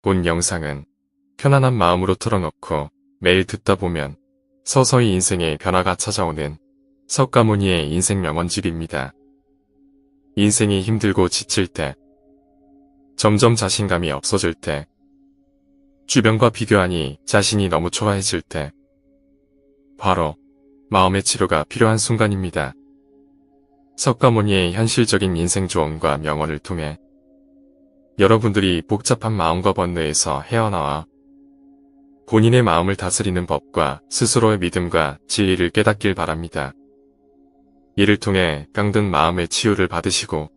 본 영상은 편안한 마음으로 틀어놓고 매일 듣다 보면 서서히 인생의 변화가 찾아오는 석가모니의 인생 명언집입니다. 인생이 힘들고 지칠 때, 점점 자신감이 없어질 때, 주변과 비교하니 자신이 너무 초라해질 때, 바로 마음의 치료가 필요한 순간입니다. 석가모니의 현실적인 인생 조언과 명언을 통해 여러분들이 복잡한 마음과 번뇌에서 헤어나와 본인의 마음을 다스리는 법과 스스로의 믿음과 진리를 깨닫길 바랍니다. 이를 통해 병든 마음의 치유를 받으시고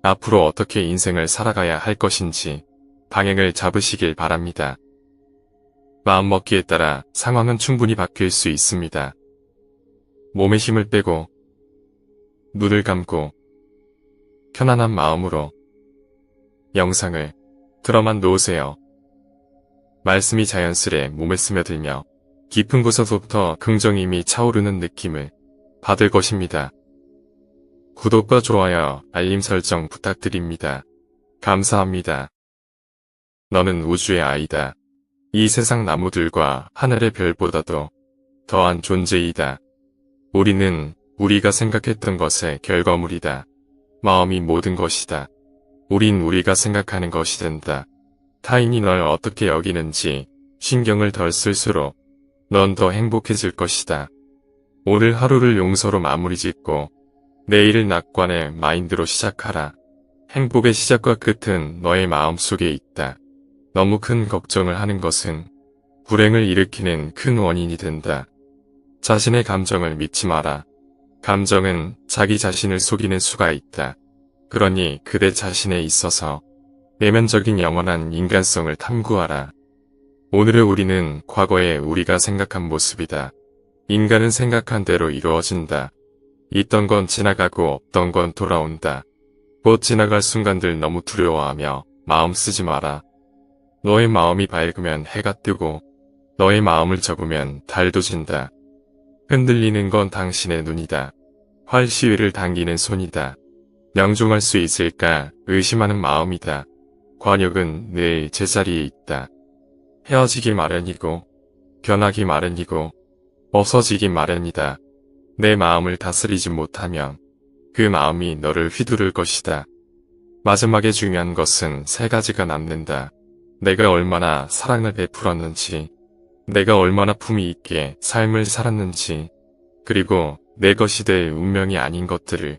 앞으로 어떻게 인생을 살아가야 할 것인지 방향을 잡으시길 바랍니다. 마음먹기에 따라 상황은 충분히 바뀔 수 있습니다. 몸에 힘을 빼고 눈을 감고 편안한 마음으로 영상을 틀어만 놓으세요. 말씀이 자연스레 몸에 스며들며 깊은 곳에서부터 긍정임이 차오르는 느낌을 받을 것입니다. 구독과 좋아요, 알림 설정 부탁드립니다. 감사합니다. 너는 우주의 아이다. 이 세상 나무들과 하늘의 별보다도 더한 존재이다. 우리는 우리가 생각했던 것의 결과물이다. 마음이 모든 것이다. 우린 우리가 생각하는 것이 된다. 타인이 널 어떻게 여기는지 신경을 덜 쓸수록 넌 더 행복해질 것이다. 오늘 하루를 용서로 마무리 짓고 내일을 낙관의 마인드로 시작하라. 행복의 시작과 끝은 너의 마음속에 있다. 너무 큰 걱정을 하는 것은 불행을 일으키는 큰 원인이 된다. 자신의 감정을 믿지 마라. 감정은 자기 자신을 속이는 수가 있다. 그러니 그대 자신에 있어서 내면적인 영원한 인간성을 탐구하라. 오늘의 우리는 과거의 우리가 생각한 모습이다. 인간은 생각한 대로 이루어진다. 있던 건 지나가고 없던 건 돌아온다. 곧 지나갈 순간들 너무 두려워하며 마음 쓰지 마라. 너의 마음이 밝으면 해가 뜨고 너의 마음을 접으면 달도 진다. 흔들리는 건 당신의 눈이다. 활 시위를 당기는 손이다. 명중할 수 있을까 의심하는 마음이다. 관역은 늘 제자리에 있다. 헤어지기 마련이고 변하기 마련이고 없어지기 마련이다. 내 마음을 다스리지 못하면 그 마음이 너를 휘두를 것이다. 마지막에 중요한 것은 세 가지가 남는다. 내가 얼마나 사랑을 베풀었는지, 내가 얼마나 품위 있게 삶을 살았는지, 그리고 내 것이 될 운명이 아닌 것들을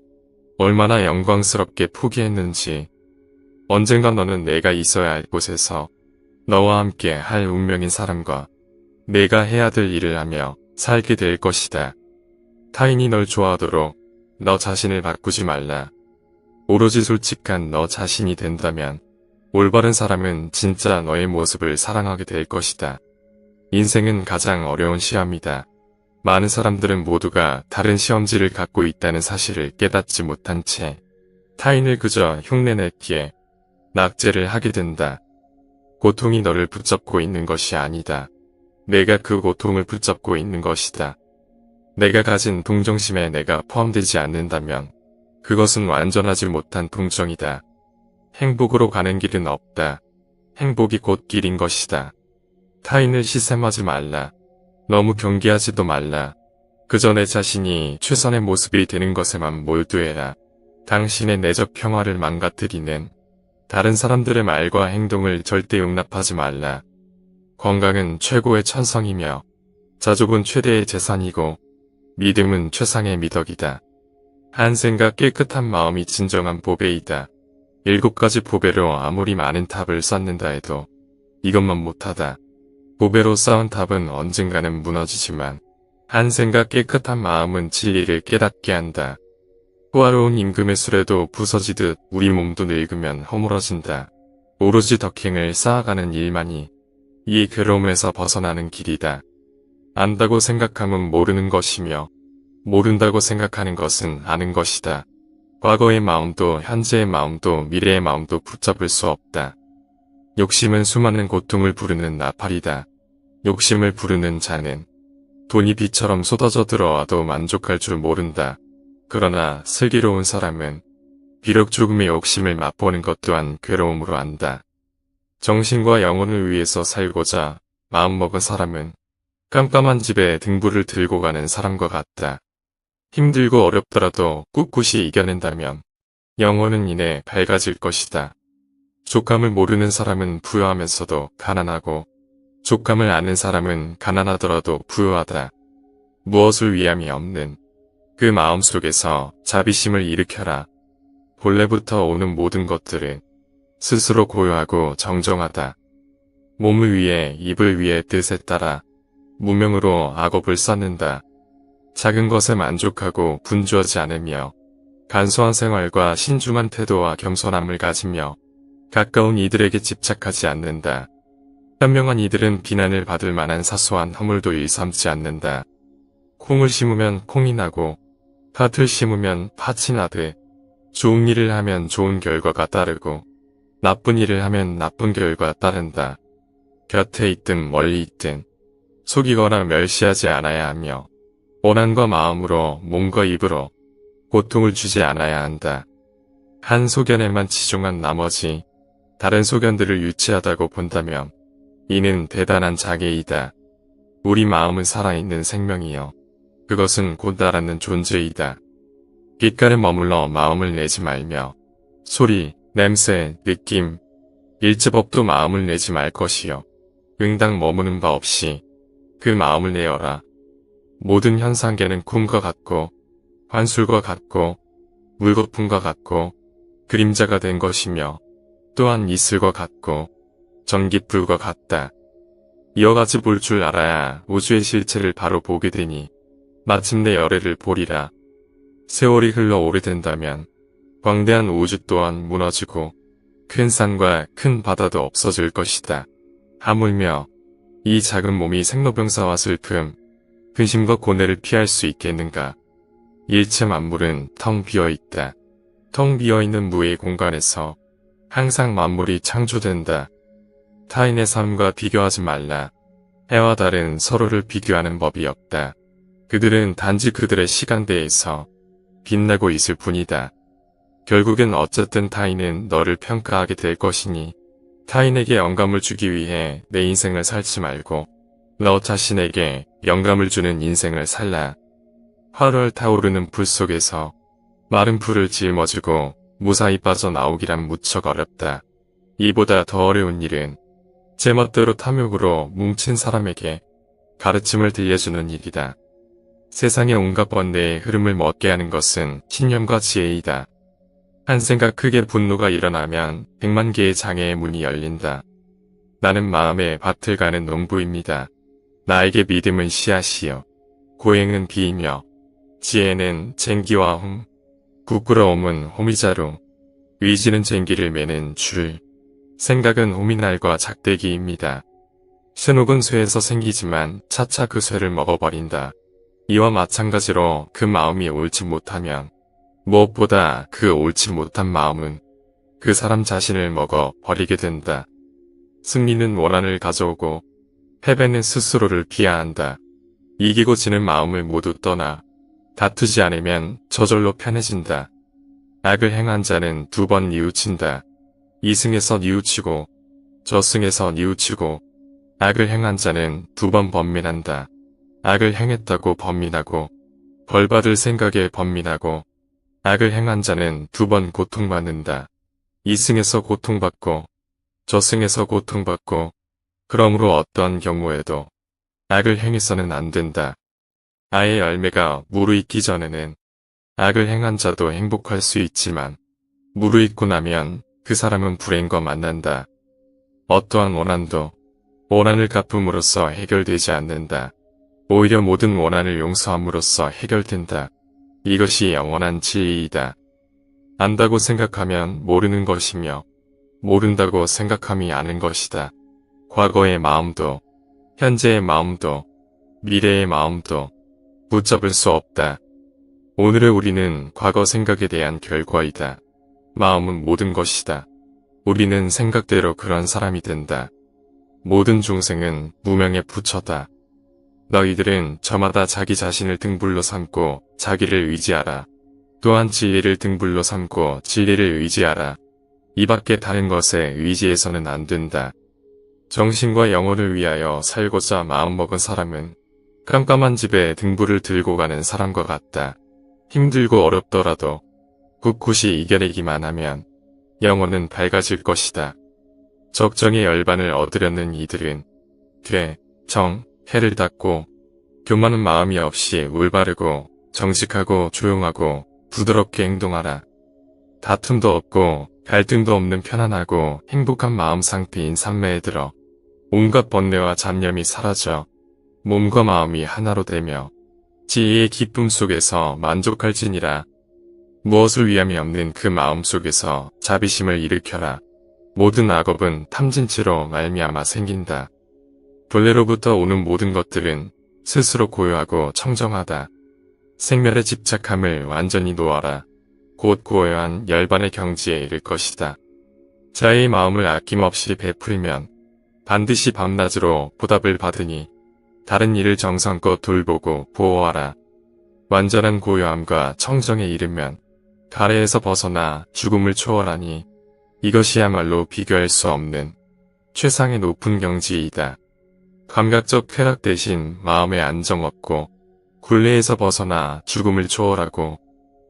얼마나 영광스럽게 포기했는지. 언젠가 너는 내가 있어야 할 곳에서 너와 함께 할 운명인 사람과 내가 해야 될 일을 하며 살게 될 것이다. 타인이 널 좋아하도록 너 자신을 바꾸지 말라. 오로지 솔직한 너 자신이 된다면 올바른 사람은 진짜 너의 모습을 사랑하게 될 것이다. 인생은 가장 어려운 시험이다. 많은 사람들은 모두가 다른 시험지를 갖고 있다는 사실을 깨닫지 못한 채 타인을 그저 흉내냈기에 낙제를 하게 된다. 고통이 너를 붙잡고 있는 것이 아니다. 내가 그 고통을 붙잡고 있는 것이다. 내가 가진 동정심에 내가 포함되지 않는다면 그것은 완전하지 못한 동정이다. 행복으로 가는 길은 없다. 행복이 곧 길인 것이다. 타인을 시샘하지 말라. 너무 경계하지도 말라. 그저 내 자신이 최선의 모습이 되는 것에만 몰두해라. 당신의 내적 평화를 망가뜨리는 다른 사람들의 말과 행동을 절대 용납하지 말라. 건강은 최고의 천성이며 자족은 최대의 재산이고 믿음은 최상의 미덕이다. 한생과 깨끗한 마음이 진정한 보배이다. 7가지 보배로 아무리 많은 탑을 쌓는다 해도 이것만 못하다. 보배로 쌓은 탑은 언젠가는 무너지지만 한생과 깨끗한 마음은 진리를 깨닫게 한다. 호화로운 임금의 수레도 부서지듯 우리 몸도 늙으면 허물어진다. 오로지 덕행을 쌓아가는 일만이 이 괴로움에서 벗어나는 길이다. 안다고 생각함은 모르는 것이며 모른다고 생각하는 것은 아는 것이다. 과거의 마음도 현재의 마음도 미래의 마음도 붙잡을 수 없다. 욕심은 수많은 고통을 부르는 나팔이다. 욕심을 부르는 자는 돈이 비처럼 쏟아져 들어와도 만족할 줄 모른다. 그러나 슬기로운 사람은 비록 조금의 욕심을 맛보는 것 또한 괴로움으로 안다. 정신과 영혼을 위해서 살고자 마음먹은 사람은 깜깜한 집에 등불을 들고 가는 사람과 같다. 힘들고 어렵더라도 꿋꿋이 이겨낸다면 영혼은 이내 밝아질 것이다. 족함을 모르는 사람은 부유하면서도 가난하고 족함을 아는 사람은 가난하더라도 부유하다. 무엇을 위함이 없는 그 마음속에서 자비심을 일으켜라. 본래부터 오는 모든 것들은 스스로 고요하고 정정하다. 몸을 위해 입을 위해 뜻에 따라 무명으로 악업을 쌓는다. 작은 것에 만족하고 분주하지 않으며 간소한 생활과 신중한 태도와 겸손함을 가지며 가까운 이들에게 집착하지 않는다. 현명한 이들은 비난을 받을 만한 사소한 허물도 일삼지 않는다. 콩을 심으면 콩이 나고 팥을 심으면 팥이 나되 좋은 일을 하면 좋은 결과가 따르고 나쁜 일을 하면 나쁜 결과가 따른다. 곁에 있든 멀리 있든 속이거나 멸시하지 않아야 하며 원한과 마음으로 몸과 입으로 고통을 주지 않아야 한다. 한 소견에만 치중한 나머지 다른 소견들을 유치하다고 본다면 이는 대단한 자괴이다. 우리 마음은 살아있는 생명이요. 그것은 곧 알아는 존재이다. 귓가에 머물러 마음을 내지 말며 소리, 냄새, 느낌, 일제법도 마음을 내지 말 것이요. 응당 머무는 바 없이 그 마음을 내어라. 모든 현상계는 꿈과 같고 환술과 같고 물거품과 같고 그림자가 된 것이며 또한 이슬과 같고 전깃불과 같다. 이와 같이 볼 줄 알아야 우주의 실체를 바로 보게 되니 마침내 열애를 보리라. 세월이 흘러 오래된다면 광대한 우주 또한 무너지고 큰 산과 큰 바다도 없어질 것이다. 하물며 이 작은 몸이 생로병사와 슬픔, 근심과 고뇌를 피할 수 있겠는가. 일체 만물은 텅 비어있다. 텅 비어있는 무의 공간에서 항상 만물이 창조된다. 타인의 삶과 비교하지 말라. 해와 달은 서로를 비교하는 법이 없다. 그들은 단지 그들의 시간대에서 빛나고 있을 뿐이다. 결국엔 어쨌든 타인은 너를 평가하게 될 것이니 타인에게 영감을 주기 위해 내 인생을 살지 말고 너 자신에게 영감을 주는 인생을 살라. 활활 타오르는 불 속에서 마른 풀을 짊어지고 무사히 빠져나오기란 무척 어렵다. 이보다 더 어려운 일은 제멋대로 탐욕으로 뭉친 사람에게 가르침을 들려주는 일이다. 세상의 온갖 번뇌의 흐름을 멎게 하는 것은 신념과 지혜이다. 한 생각 크게 분노가 일어나면 100만 개의 장애의 문이 열린다. 나는 마음의 밭을 가는 농부입니다. 나에게 믿음은 씨앗이요. 고행은 비이며 지혜는 쟁기와 홈, 부끄러움은 호미자루, 의지는 쟁기를 매는 줄, 생각은 호미날과 작대기입니다. 쇠녹은 쇠에서 생기지만 차차 그 쇠를 먹어버린다. 이와 마찬가지로 그 마음이 옳지 못하면 무엇보다 그 옳지 못한 마음은 그 사람 자신을 먹어 버리게 된다. 승리는 원한을 가져오고 패배는 스스로를 비하한다. 이기고 지는 마음을 모두 떠나 다투지 않으면 저절로 편해진다. 악을 행한 자는 2번 뉘우친다. 이승에서 뉘우치고 저승에서 뉘우치고 악을 행한 자는 2번 번민한다. 악을 행했다고 번민하고 벌받을 생각에 번민하고 악을 행한 자는 2번 고통받는다. 이승에서 고통받고 저승에서 고통받고 그러므로 어떠한 경우에도 악을 행해서는 안 된다. 아의 열매가 무르익기 전에는 악을 행한 자도 행복할 수 있지만 무르익고 나면 그 사람은 불행과 만난다. 어떠한 원한도 원한을 갚음으로써 해결되지 않는다. 오히려 모든 원한을 용서함으로써 해결된다. 이것이 영원한 진리이다. 안다고 생각하면 모르는 것이며 모른다고 생각함이 아는 것이다. 과거의 마음도 현재의 마음도 미래의 마음도 붙잡을 수 없다. 오늘의 우리는 과거 생각에 대한 결과이다. 마음은 모든 것이다. 우리는 생각대로 그런 사람이 된다. 모든 중생은 무명의 부처다. 너희들은 저마다 자기 자신을 등불로 삼고 자기를 의지하라. 또한 진리를 등불로 삼고 진리를 의지하라. 이 밖에 다른 것에 의지해서는 안 된다. 정신과 영혼을 위하여 살고자 마음먹은 사람은 깜깜한 집에 등불을 들고 가는 사람과 같다. 힘들고 어렵더라도 꿋꿋이 이겨내기만 하면 영혼은 밝아질 것이다. 적정의 열반을 얻으려는 이들은 되, 정, 해를 닫고 교만한 마음이 없이 올바르고 정직하고 조용하고 부드럽게 행동하라. 다툼도 없고 갈등도 없는 편안하고 행복한 마음 상태인 삶에 들어 온갖 번뇌와 잡념이 사라져 몸과 마음이 하나로 되며 지혜의 기쁨 속에서 만족할지니라. 무엇을 위함이 없는 그 마음 속에서 자비심을 일으켜라. 모든 악업은 탐진치로 말미암아 생긴다. 본래로부터 오는 모든 것들은 스스로 고요하고 청정하다. 생멸에 집착함을 완전히 놓아라. 곧 고요한 열반의 경지에 이를 것이다. 자의 마음을 아낌없이 베풀면 반드시 밤낮으로 보답을 받으니 다른 일을 정성껏 돌보고 보호하라. 완전한 고요함과 청정에 이르면 가래에서 벗어나 죽음을 초월하니 이것이야말로 비교할 수 없는 최상의 높은 경지이다. 감각적 쾌락 대신 마음의 안정 얻고 굴레에서 벗어나 죽음을 초월하고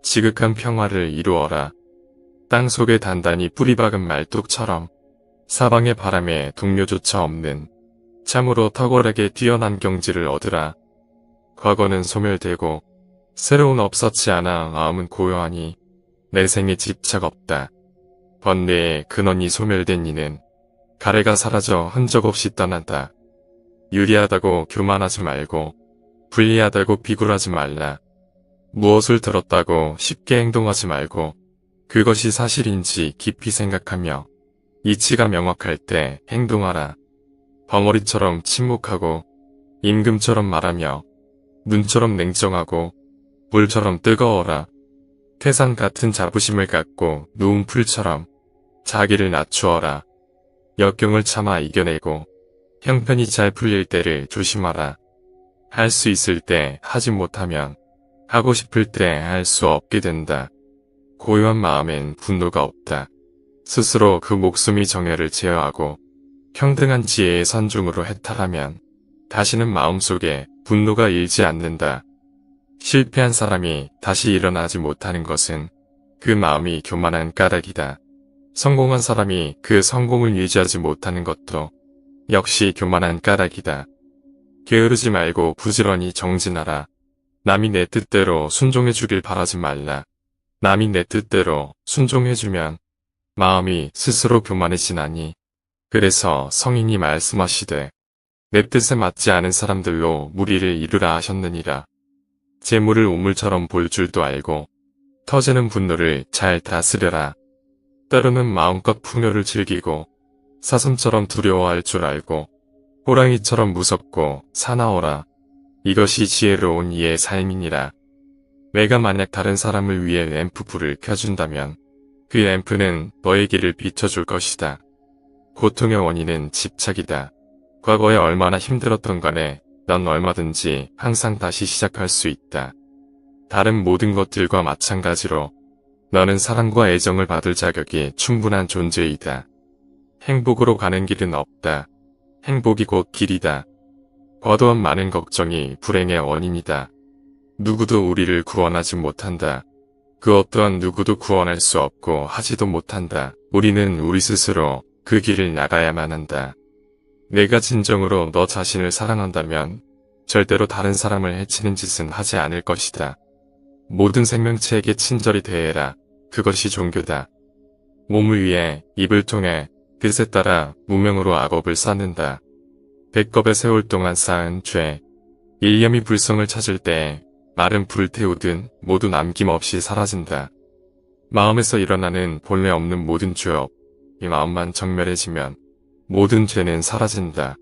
지극한 평화를 이루어라. 땅속에 단단히 뿌리박은 말뚝처럼 사방의 바람에 동료조차 없는 참으로 탁월하게 뛰어난 경지를 얻으라. 과거는 소멸되고 새로운 없었지 않아 마음은 고요하니 내생에 집착 없다. 번뇌의 근원이 소멸된 이는 가래가 사라져 흔적 없이 떠난다. 유리하다고 교만하지 말고 불리하다고 비굴하지 말라. 무엇을 들었다고 쉽게 행동하지 말고 그것이 사실인지 깊이 생각하며 이치가 명확할 때 행동하라. 벙어리처럼 침묵하고 임금처럼 말하며 눈처럼 냉정하고 물처럼 뜨거워라. 태산 같은 자부심을 갖고 누운 풀처럼 자기를 낮추어라. 역경을 참아 이겨내고 형편이 잘 풀릴 때를 조심하라. 할 수 있을 때 하지 못하면 하고 싶을 때 할 수 없게 된다. 고요한 마음엔 분노가 없다. 스스로 그 목숨이 정열을 제어하고 평등한 지혜의 선중으로 해탈하면 다시는 마음속에 분노가 일지 않는다. 실패한 사람이 다시 일어나지 못하는 것은 그 마음이 교만한 까닭이다. 성공한 사람이 그 성공을 유지하지 못하는 것도 역시 교만한 까닭이다. 게으르지 말고 부지런히 정진하라. 남이 내 뜻대로 순종해주길 바라지 말라. 남이 내 뜻대로 순종해주면 마음이 스스로 교만해지나니. 그래서 성인이 말씀하시되 내 뜻에 맞지 않은 사람들로 무리를 이루라 하셨느니라. 재물을 우물처럼 볼 줄도 알고 터지는 분노를 잘 다스려라. 때로는 마음껏 풍요를 즐기고 사슴처럼 두려워할 줄 알고 호랑이처럼 무섭고 사나워라. 이것이 지혜로운 이의 삶이니라. 내가 만약 다른 사람을 위해 램프 불을 켜준다면 그 램프는 너의 길을 비춰줄 것이다. 고통의 원인은 집착이다. 과거에 얼마나 힘들었던 간에 넌 얼마든지 항상 다시 시작할 수 있다. 다른 모든 것들과 마찬가지로 너는 사랑과 애정을 받을 자격이 충분한 존재이다. 행복으로 가는 길은 없다. 행복이 곧 길이다. 과도한 많은 걱정이 불행의 원인이다. 누구도 우리를 구원하지 못한다. 그 어떠한 누구도 구원할 수 없고 하지도 못한다. 우리는 우리 스스로 그 길을 나가야만 한다. 내가 진정으로 너 자신을 사랑한다면 절대로 다른 사람을 해치는 짓은 하지 않을 것이다. 모든 생명체에게 친절히 대해라. 그것이 종교다. 몸을 위해 입을 통해 뜻에 따라 무명으로 악업을 쌓는다. 백겁의 세월 동안 쌓은 죄, 일념이 불성을 찾을 때 말은 불태우든 모두 남김없이 사라진다. 마음에서 일어나는 본래 없는 모든 죄업, 이 마음만 정멸해지면 모든 죄는 사라진다.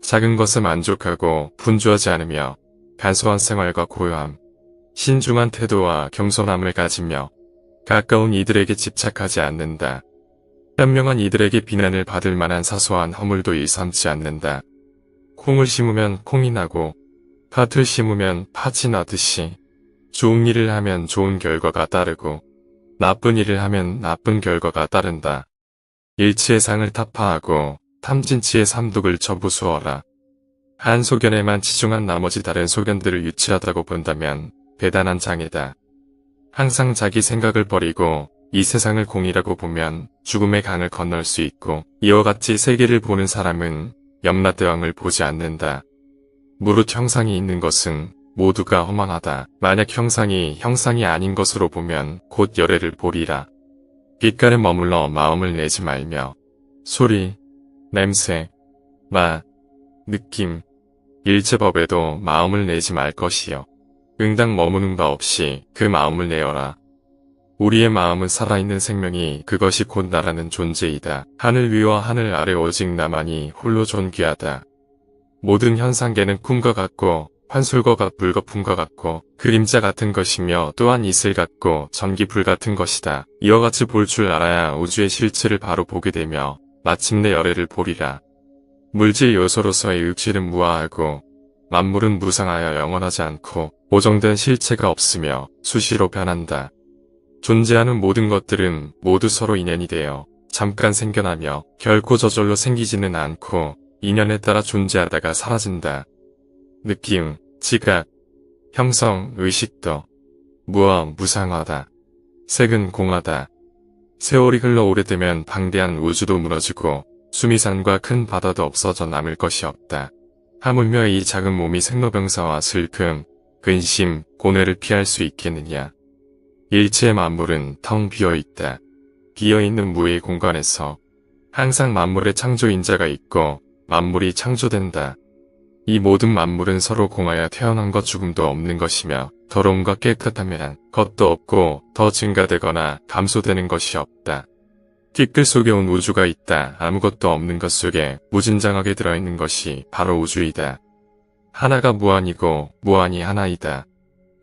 작은 것에 만족하고 분주하지 않으며 간소한 생활과 고요함, 신중한 태도와 겸손함을 가지며 가까운 이들에게 집착하지 않는다. 현명한 이들에게 비난을 받을 만한 사소한 허물도 일삼지 않는다. 콩을 심으면 콩이 나고 팥을 심으면 팥이 나듯이 좋은 일을 하면 좋은 결과가 따르고 나쁜 일을 하면 나쁜 결과가 따른다. 일치의 상을 타파하고 탐진치의 삼독을 저부수어라. 한 소견에만 치중한 나머지 다른 소견들을 유치하다고 본다면 대단한 장애다. 항상 자기 생각을 버리고 이 세상을 공이라고 보면 죽음의 강을 건널 수 있고, 이와 같이 세계를 보는 사람은 염라대왕을 보지 않는다. 무릇 형상이 있는 것은 모두가 허망하다. 만약 형상이 아닌 것으로 보면 곧 열애를 보리라. 빛깔에 머물러 마음을 내지 말며 소리, 냄새, 맛, 느낌, 일체법에도 마음을 내지 말 것이요. 응당 머무는 바 없이 그 마음을 내어라. 우리의 마음은 살아있는 생명이 그것이 곧 나라는 존재이다. 하늘 위와 하늘 아래 오직 나만이 홀로 존귀하다. 모든 현상계는 꿈과 같고 환술과 불거품과 같고 그림자 같은 것이며 또한 이슬 같고 전기불 같은 것이다. 이와 같이 볼 줄 알아야 우주의 실체를 바로 보게 되며 마침내 열애를 보리라. 물질 요소로서의 육질은 무아하고 만물은 무상하여 영원하지 않고 보정된 실체가 없으며 수시로 변한다. 존재하는 모든 것들은 모두 서로 인연이 되어 잠깐 생겨나며 결코 저절로 생기지는 않고 인연에 따라 존재하다가 사라진다. 느낌, 지각, 형성, 의식도 무상하다. 색은 공하다. 세월이 흘러 오래되면 방대한 우주도 무너지고 수미산과 큰 바다도 없어져 남을 것이 없다. 하물며 이 작은 몸이 생로병사와 슬픔, 근심, 고뇌를 피할 수 있겠느냐. 일체의 만물은 텅 비어있다. 비어있는 무의 공간에서 항상 만물의 창조인자가 있고 만물이 창조된다. 이 모든 만물은 서로 공하여 태어난 것 죽음도 없는 것이며 더러움과 깨끗함이란 것도 없고 더 증가되거나 감소되는 것이 없다. 티끌 속에 온 우주가 있다. 아무것도 없는 것 속에 무진장하게 들어있는 것이 바로 우주이다. 하나가 무한이고 무한이 하나이다.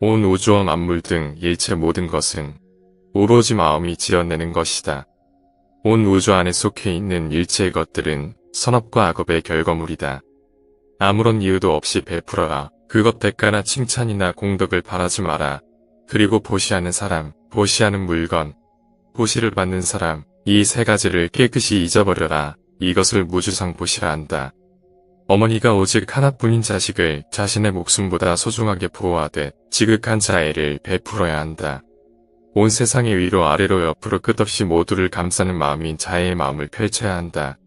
온 우주와 만물 등 일체 모든 것은 오로지 마음이 지어내는 것이다. 온 우주 안에 속해 있는 일체의 것들은 선업과 악업의 결과물이다. 아무런 이유도 없이 베풀어라. 그것 대가나 칭찬이나 공덕을 바라지 마라. 그리고 보시하는 사람, 보시하는 물건, 보시를 받는 사람, 이 세 가지를 깨끗이 잊어버려라. 이것을 무주상 보시라 한다. 어머니가 오직 하나뿐인 자식을 자신의 목숨보다 소중하게 보호하듯 지극한 자애를 베풀어야 한다. 온 세상의 위로 아래로 옆으로 끝없이 모두를 감싸는 마음인 자애의 마음을 펼쳐야 한다.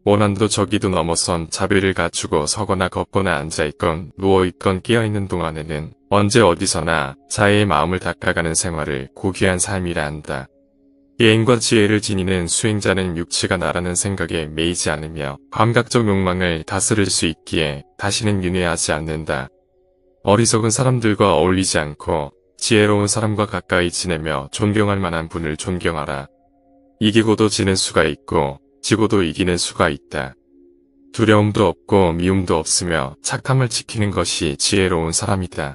원한도 저기도 넘어선 자비를 갖추고 서거나 걷거나 앉아있건 누워있건 깨어있는 동안에는 언제 어디서나 자애의 마음을 닦아가는 생활을 고귀한 삶이라 한다. 예행과 지혜를 지니는 수행자는 육체가 나라는 생각에 매이지 않으며 감각적 욕망을 다스릴 수 있기에 다시는 윤회하지 않는다. 어리석은 사람들과 어울리지 않고 지혜로운 사람과 가까이 지내며 존경할 만한 분을 존경하라. 이기고도 지는 수가 있고 지고도 이기는 수가 있다. 두려움도 없고 미움도 없으며 착함을 지키는 것이 지혜로운 사람이다.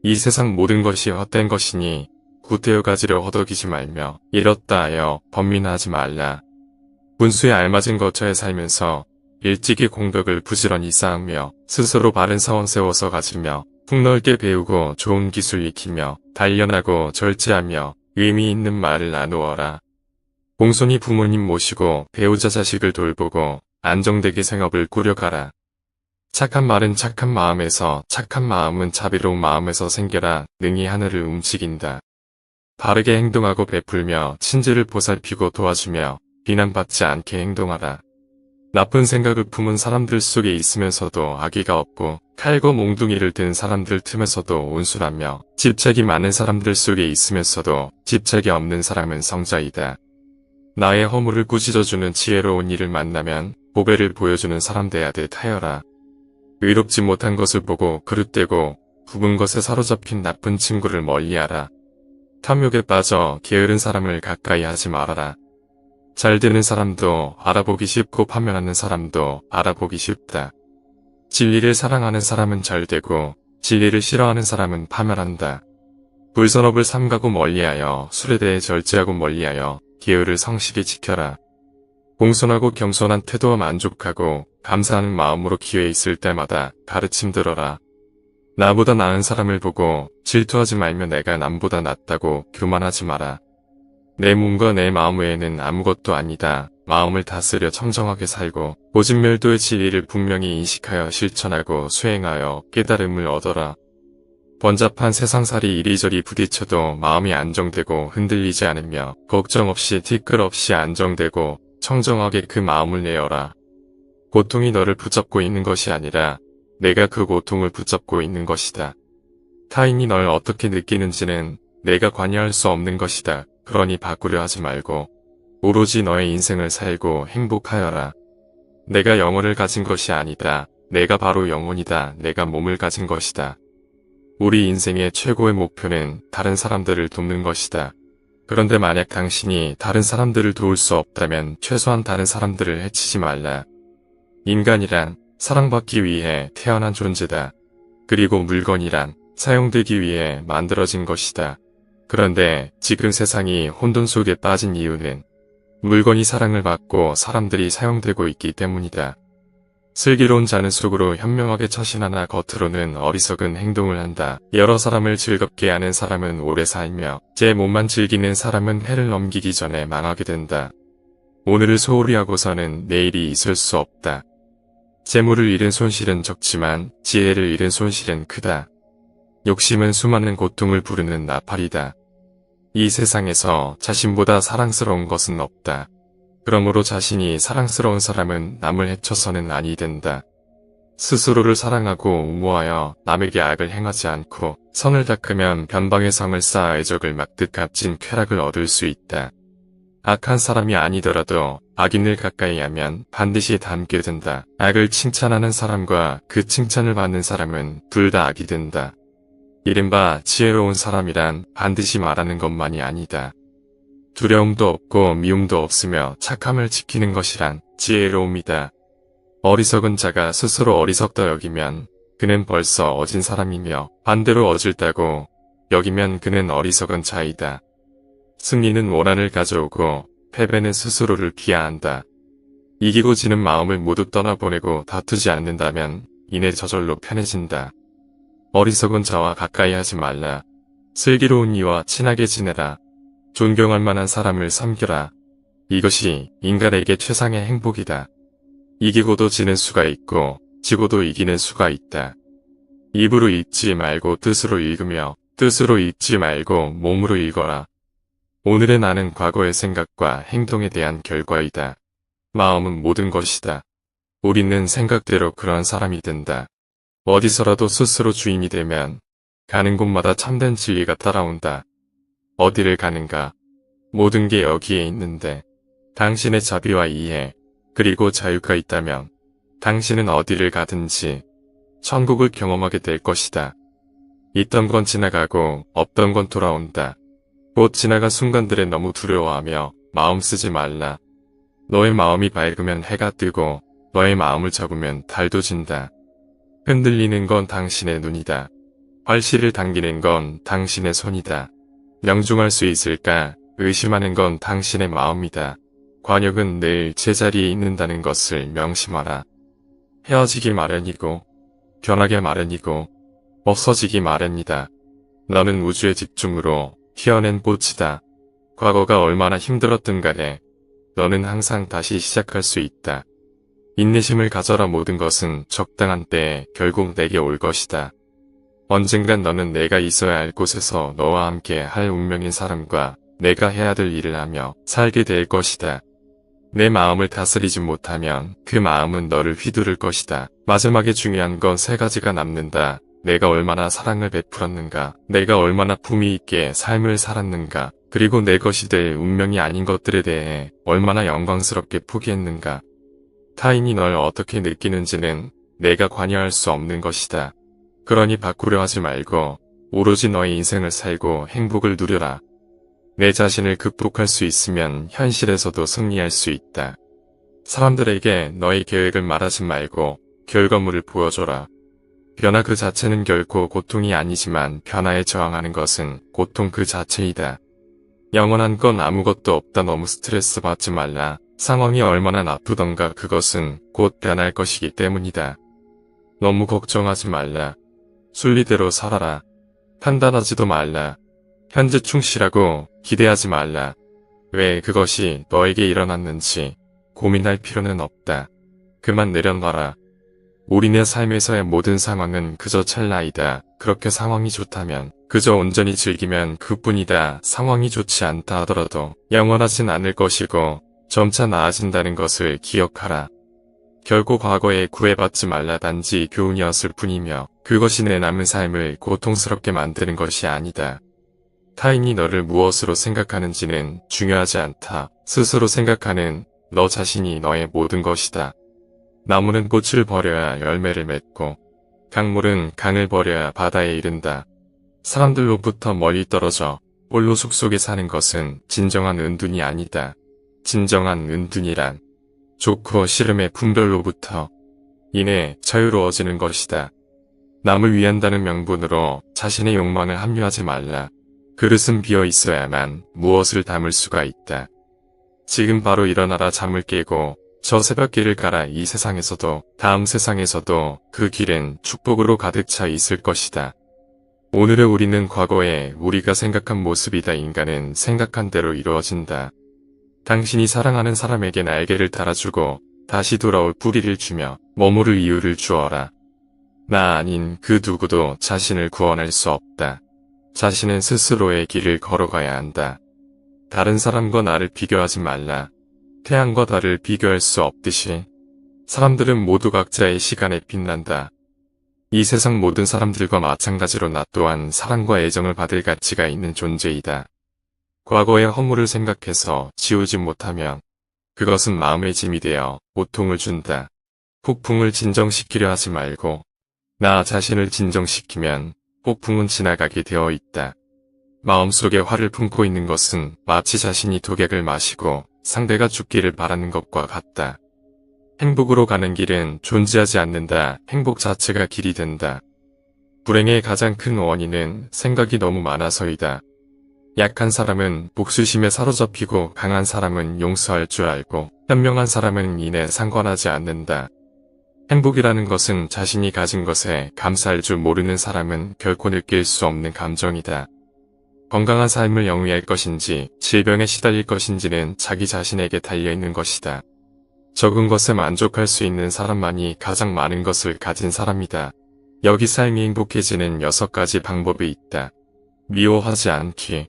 이 세상 모든 것이 헛된 것이니 구태여 가지려 허덕이지 말며 이렇다 하여 번민하지 말라. 분수에 알맞은 거처에 살면서 일찍이 공덕을 부지런히 쌓으며 스스로 바른 사원 세워서 가지며 폭넓게 배우고 좋은 기술 익히며 단련하고 절제하며 의미 있는 말을 나누어라. 공손히 부모님 모시고 배우자 자식을 돌보고 안정되게 생업을 꾸려가라. 착한 말은 착한 마음에서 착한 마음은 자비로운 마음에서 생겨라. 능히 하늘을 움직인다. 바르게 행동하고 베풀며 친지를 보살피고 도와주며 비난받지 않게 행동하라. 나쁜 생각을 품은 사람들 속에 있으면서도 악의가 없고 칼과 몽둥이를 든 사람들 틈에서도 온순하며 집착이 많은 사람들 속에 있으면서도 집착이 없는 사람은 성자이다. 나의 허물을 꾸짖어주는 지혜로운 이를 만나면 보배를 보여주는 사람 대하듯 하여라. 의롭지 못한 것을 보고 그릇되고 굽은 것에 사로잡힌 나쁜 친구를 멀리하라. 탐욕에 빠져 게으른 사람을 가까이 하지 말아라. 잘 되는 사람도 알아보기 쉽고 파멸하는 사람도 알아보기 쉽다. 진리를 사랑하는 사람은 잘 되고 진리를 싫어하는 사람은 파멸한다. 불선업을 삼가고 멀리하여 술에 대해 절제하고 멀리하여 계율을 성실히 지켜라. 공손하고 겸손한 태도와 만족하고 감사하는 마음으로 기회 있을 때마다 가르침 들어라. 나보다 나은 사람을 보고 질투하지 말며 내가 남보다 낫다고 교만하지 마라. 내 몸과 내 마음 외에는 아무것도 아니다. 마음을 다스려 청정하게 살고 고진멸도의 진리를 분명히 인식하여 실천하고 수행하여 깨달음을 얻어라. 번잡한 세상살이 이리저리 부딪혀도 마음이 안정되고 흔들리지 않으며 걱정 없이 티끌 없이 안정되고 청정하게 그 마음을 내어라. 고통이 너를 붙잡고 있는 것이 아니라 내가 그 고통을 붙잡고 있는 것이다. 타인이 널 어떻게 느끼는지는 내가 관여할 수 없는 것이다. 그러니 바꾸려 하지 말고 오로지 너의 인생을 살고 행복하여라. 내가 영혼을 가진 것이 아니다. 내가 바로 영혼이다. 내가 몸을 가진 것이다. 우리 인생의 최고의 목표는 다른 사람들을 돕는 것이다. 그런데 만약 당신이 다른 사람들을 도울 수 없다면 최소한 다른 사람들을 해치지 말라. 인간이란 사랑받기 위해 태어난 존재다. 그리고 물건이란 사용되기 위해 만들어진 것이다. 그런데 지금 세상이 혼돈 속에 빠진 이유는 물건이 사랑을 받고 사람들이 사용되고 있기 때문이다. 슬기로운 자는 속으로 현명하게 처신하나 겉으로는 어리석은 행동을 한다. 여러 사람을 즐겁게 하는 사람은 오래 살며 제 몸만 즐기는 사람은 해를 넘기기 전에 망하게 된다. 오늘을 소홀히 하고서는 내일이 있을 수 없다. 재물을 잃은 손실은 적지만 지혜를 잃은 손실은 크다. 욕심은 수많은 고통을 부르는 나팔이다. 이 세상에서 자신보다 사랑스러운 것은 없다. 그러므로 자신이 사랑스러운 사람은 남을 해쳐서는 아니 된다. 스스로를 사랑하고 옹호하여 남에게 악을 행하지 않고 선을 닦으면 변방의 성을 쌓아 애적을 막듯 값진 쾌락을 얻을 수 있다. 악한 사람이 아니더라도 악인을 가까이 하면 반드시 닮게 된다. 악을 칭찬하는 사람과 그 칭찬을 받는 사람은 둘 다 악이 된다. 이른바 지혜로운 사람이란 반드시 말하는 것만이 아니다. 두려움도 없고 미움도 없으며 착함을 지키는 것이란 지혜로움이다. 어리석은 자가 스스로 어리석다 여기면 그는 벌써 어진 사람이며 반대로 어질다고 여기면 그는 어리석은 자이다. 승리는 원한을 가져오고 패배는 스스로를 비하한다. 이기고 지는 마음을 모두 떠나보내고 다투지 않는다면 이내 저절로 편해진다. 어리석은 자와 가까이 하지 말라. 슬기로운 이와 친하게 지내라. 존경할 만한 사람을 섬겨라. 이것이 인간에게 최상의 행복이다. 이기고도 지는 수가 있고 지고도 이기는 수가 있다. 입으로 읽지 말고 뜻으로 읽으며 뜻으로 읽지 말고 몸으로 읽어라. 오늘의 나는 과거의 생각과 행동에 대한 결과이다. 마음은 모든 것이다. 우리는 생각대로 그런 사람이 된다. 어디서라도 스스로 주인이 되면 가는 곳마다 참된 진리가 따라온다. 어디를 가는가? 모든 게 여기에 있는데 당신의 자비와 이해 그리고 자유가 있다면 당신은 어디를 가든지 천국을 경험하게 될 것이다. 있던 건 지나가고 없던 건 돌아온다. 곧 지나간 순간들에 너무 두려워하며 마음 쓰지 말라. 너의 마음이 밝으면 해가 뜨고 너의 마음을 잡으면 달도 진다. 흔들리는 건 당신의 눈이다. 활시를 당기는 건 당신의 손이다. 명중할 수 있을까 의심하는 건 당신의 마음이다. 관역은 늘 제자리에 있는다는 것을 명심하라. 헤어지기 마련이고 변하기 마련이고 없어지기 마련이다. 너는 우주의 집중으로 피어낸 꽃이다. 과거가 얼마나 힘들었든 간에 너는 항상 다시 시작할 수 있다. 인내심을 가져라. 모든 것은 적당한 때에 결국 내게 올 것이다. 언젠간 너는 내가 있어야 할 곳에서 너와 함께 할 운명인 사람과 내가 해야 될 일을 하며 살게 될 것이다. 내 마음을 다스리지 못하면 그 마음은 너를 휘두를 것이다. 마지막에 중요한 건 세 가지가 남는다. 내가 얼마나 사랑을 베풀었는가, 내가 얼마나 품위 있게 삶을 살았는가, 그리고 내 것이 될 운명이 아닌 것들에 대해 얼마나 영광스럽게 포기했는가. 타인이 널 어떻게 느끼는지는 내가 관여할 수 없는 것이다. 그러니 바꾸려 하지 말고 오로지 너의 인생을 살고 행복을 누려라. 내 자신을 극복할 수 있으면 현실에서도 승리할 수 있다. 사람들에게 너의 계획을 말하지 말고 결과물을 보여줘라. 변화 그 자체는 결코 고통이 아니지만 변화에 저항하는 것은 고통 그 자체이다. 영원한 건 아무것도 없다. 너무 스트레스 받지 말라. 상황이 얼마나 나쁘던가 그것은 곧 변할 것이기 때문이다. 너무 걱정하지 말라. 순리대로 살아라. 판단하지도 말라. 현재 충실하고 기대하지 말라. 왜 그것이 너에게 일어났는지 고민할 필요는 없다. 그만 내려놔라. 우리네 삶에서의 모든 상황은 그저 찰나이다. 그렇게 상황이 좋다면 그저 온전히 즐기면 그뿐이다. 상황이 좋지 않다 하더라도 영원하진 않을 것이고 점차 나아진다는 것을 기억하라. 결코 과거에 구애받지 말라. 단지 교훈이었을 뿐이며 그것이 내 남은 삶을 고통스럽게 만드는 것이 아니다. 타인이 너를 무엇으로 생각하는지는 중요하지 않다. 스스로 생각하는 너 자신이 너의 모든 것이다. 나무는 꽃을 버려야 열매를 맺고 강물은 강을 버려야 바다에 이른다. 사람들로부터 멀리 떨어져 홀로 숲속에 사는 것은 진정한 은둔이 아니다. 진정한 은둔이란 좋고 싫음의 분별로부터 인해 자유로워지는 것이다. 남을 위한다는 명분으로 자신의 욕망을 합리화하지 말라. 그릇은 비어 있어야만 무엇을 담을 수가 있다. 지금 바로 일어나라. 잠을 깨고 저 새벽길을 가라. 이 세상에서도 다음 세상에서도 그 길은 축복으로 가득 차 있을 것이다. 오늘의 우리는 과거에 우리가 생각한 모습이다. 인간은 생각한 대로 이루어진다. 당신이 사랑하는 사람에게 날개를 달아주고 다시 돌아올 뿌리를 주며 머무를 이유를 주어라. 나 아닌 그 누구도 자신을 구원할 수 없다. 자신은 스스로의 길을 걸어가야 한다. 다른 사람과 나를 비교하지 말라. 태양과 달을 비교할 수 없듯이 사람들은 모두 각자의 시간에 빛난다. 이 세상 모든 사람들과 마찬가지로 나 또한 사랑과 애정을 받을 가치가 있는 존재이다. 과거의 허물을 생각해서 지우지 못하면 그것은 마음의 짐이 되어 고통을 준다. 폭풍을 진정시키려 하지 말고 나 자신을 진정시키면 폭풍은 지나가게 되어 있다. 마음속에 화를 품고 있는 것은 마치 자신이 독약을 마시고 상대가 죽기를 바라는 것과 같다. 행복으로 가는 길은 존재하지 않는다. 행복 자체가 길이 된다. 불행의 가장 큰 원인은 생각이 너무 많아서이다. 약한 사람은 복수심에 사로잡히고 강한 사람은 용서할 줄 알고 현명한 사람은 이내 상관하지 않는다. 행복이라는 것은 자신이 가진 것에 감사할 줄 모르는 사람은 결코 느낄 수 없는 감정이다. 건강한 삶을 영위할 것인지 질병에 시달릴 것인지는 자기 자신에게 달려있는 것이다. 적은 것에 만족할 수 있는 사람만이 가장 많은 것을 가진 사람이다. 여기 삶이 행복해지는 6가지 방법이 있다. 미워하지 않기,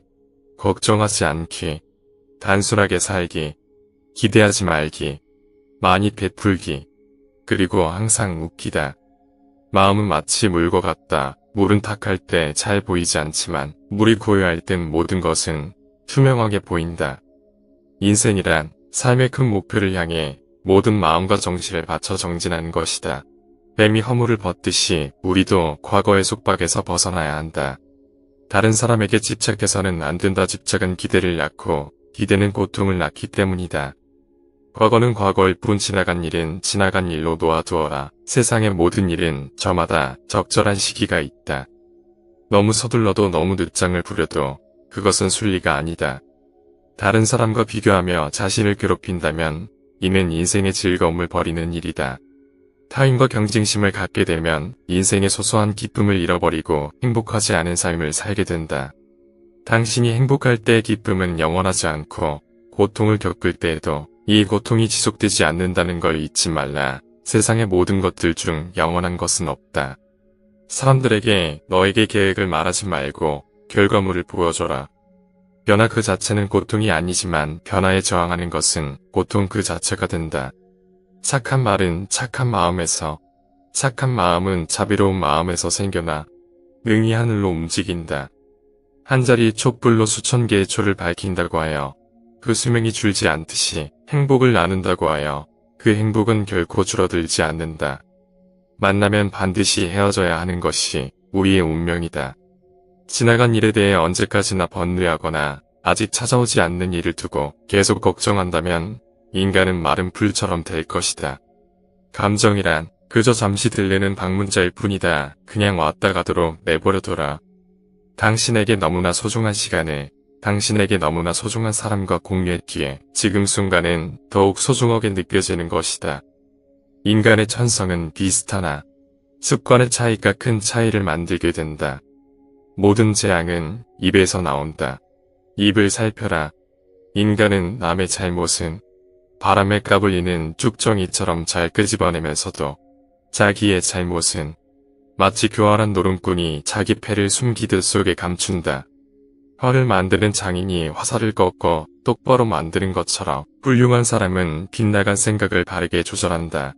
걱정하지 않기, 단순하게 살기, 기대하지 말기, 많이 베풀기, 그리고 항상 웃기다. 마음은 마치 물과 같다. 물은 탁할 때 잘 보이지 않지만 물이 고요할 땐 모든 것은 투명하게 보인다. 인생이란 삶의 큰 목표를 향해 모든 마음과 정신을 바쳐 정진하는 것이다. 뱀이 허물을 벗듯이 우리도 과거의 속박에서 벗어나야 한다. 다른 사람에게 집착해서는 안 된다. 집착은 기대를 낳고 기대는 고통을 낳기 때문이다. 과거는 과거일 뿐 지나간 일은 지나간 일로 놓아두어라. 세상의 모든 일은 저마다 적절한 시기가 있다. 너무 서둘러도 너무 늦장을 부려도 그것은 순리가 아니다. 다른 사람과 비교하며 자신을 괴롭힌다면 이는 인생의 즐거움을 버리는 일이다. 타인과 경쟁심을 갖게 되면 인생의 소소한 기쁨을 잃어버리고 행복하지 않은 삶을 살게 된다. 당신이 행복할 때의 기쁨은 영원하지 않고 고통을 겪을 때에도 이 고통이 지속되지 않는다는 걸 잊지 말라. 세상의 모든 것들 중 영원한 것은 없다. 사람들에게 너에게 계획을 말하지 말고 결과물을 보여줘라. 변화 그 자체는 고통이 아니지만 변화에 저항하는 것은 고통 그 자체가 된다. 착한 말은 착한 마음에서, 착한 마음은 자비로운 마음에서 생겨나 능히 하늘로 움직인다. 한 자리 촛불로 수천 개의 초를 밝힌다고 하여 그 수명이 줄지 않듯이 행복을 나눈다고 하여 그 행복은 결코 줄어들지 않는다. 만나면 반드시 헤어져야 하는 것이 우리의 운명이다. 지나간 일에 대해 언제까지나 번뇌하거나 아직 찾아오지 않는 일을 두고 계속 걱정한다면 인간은 마른 풀처럼 될 것이다. 감정이란 그저 잠시 들리는 방문자일 뿐이다. 그냥 왔다 가도록 내버려둬라. 당신에게 너무나 소중한 시간을 당신에게 너무나 소중한 사람과 공유했기에 지금 순간은 더욱 소중하게 느껴지는 것이다. 인간의 천성은 비슷하나 습관의 차이가 큰 차이를 만들게 된다. 모든 재앙은 입에서 나온다. 입을 살펴라. 인간은 남의 잘못은 바람에 까불리는 쭉정이처럼 잘 끄집어내면서도 자기의 잘못은 마치 교활한 노름꾼이 자기 패를 숨기듯 속에 감춘다. 활을 만드는 장인이 화살을 꺾어 똑바로 만드는 것처럼 훌륭한 사람은 빗나간 생각을 바르게 조절한다.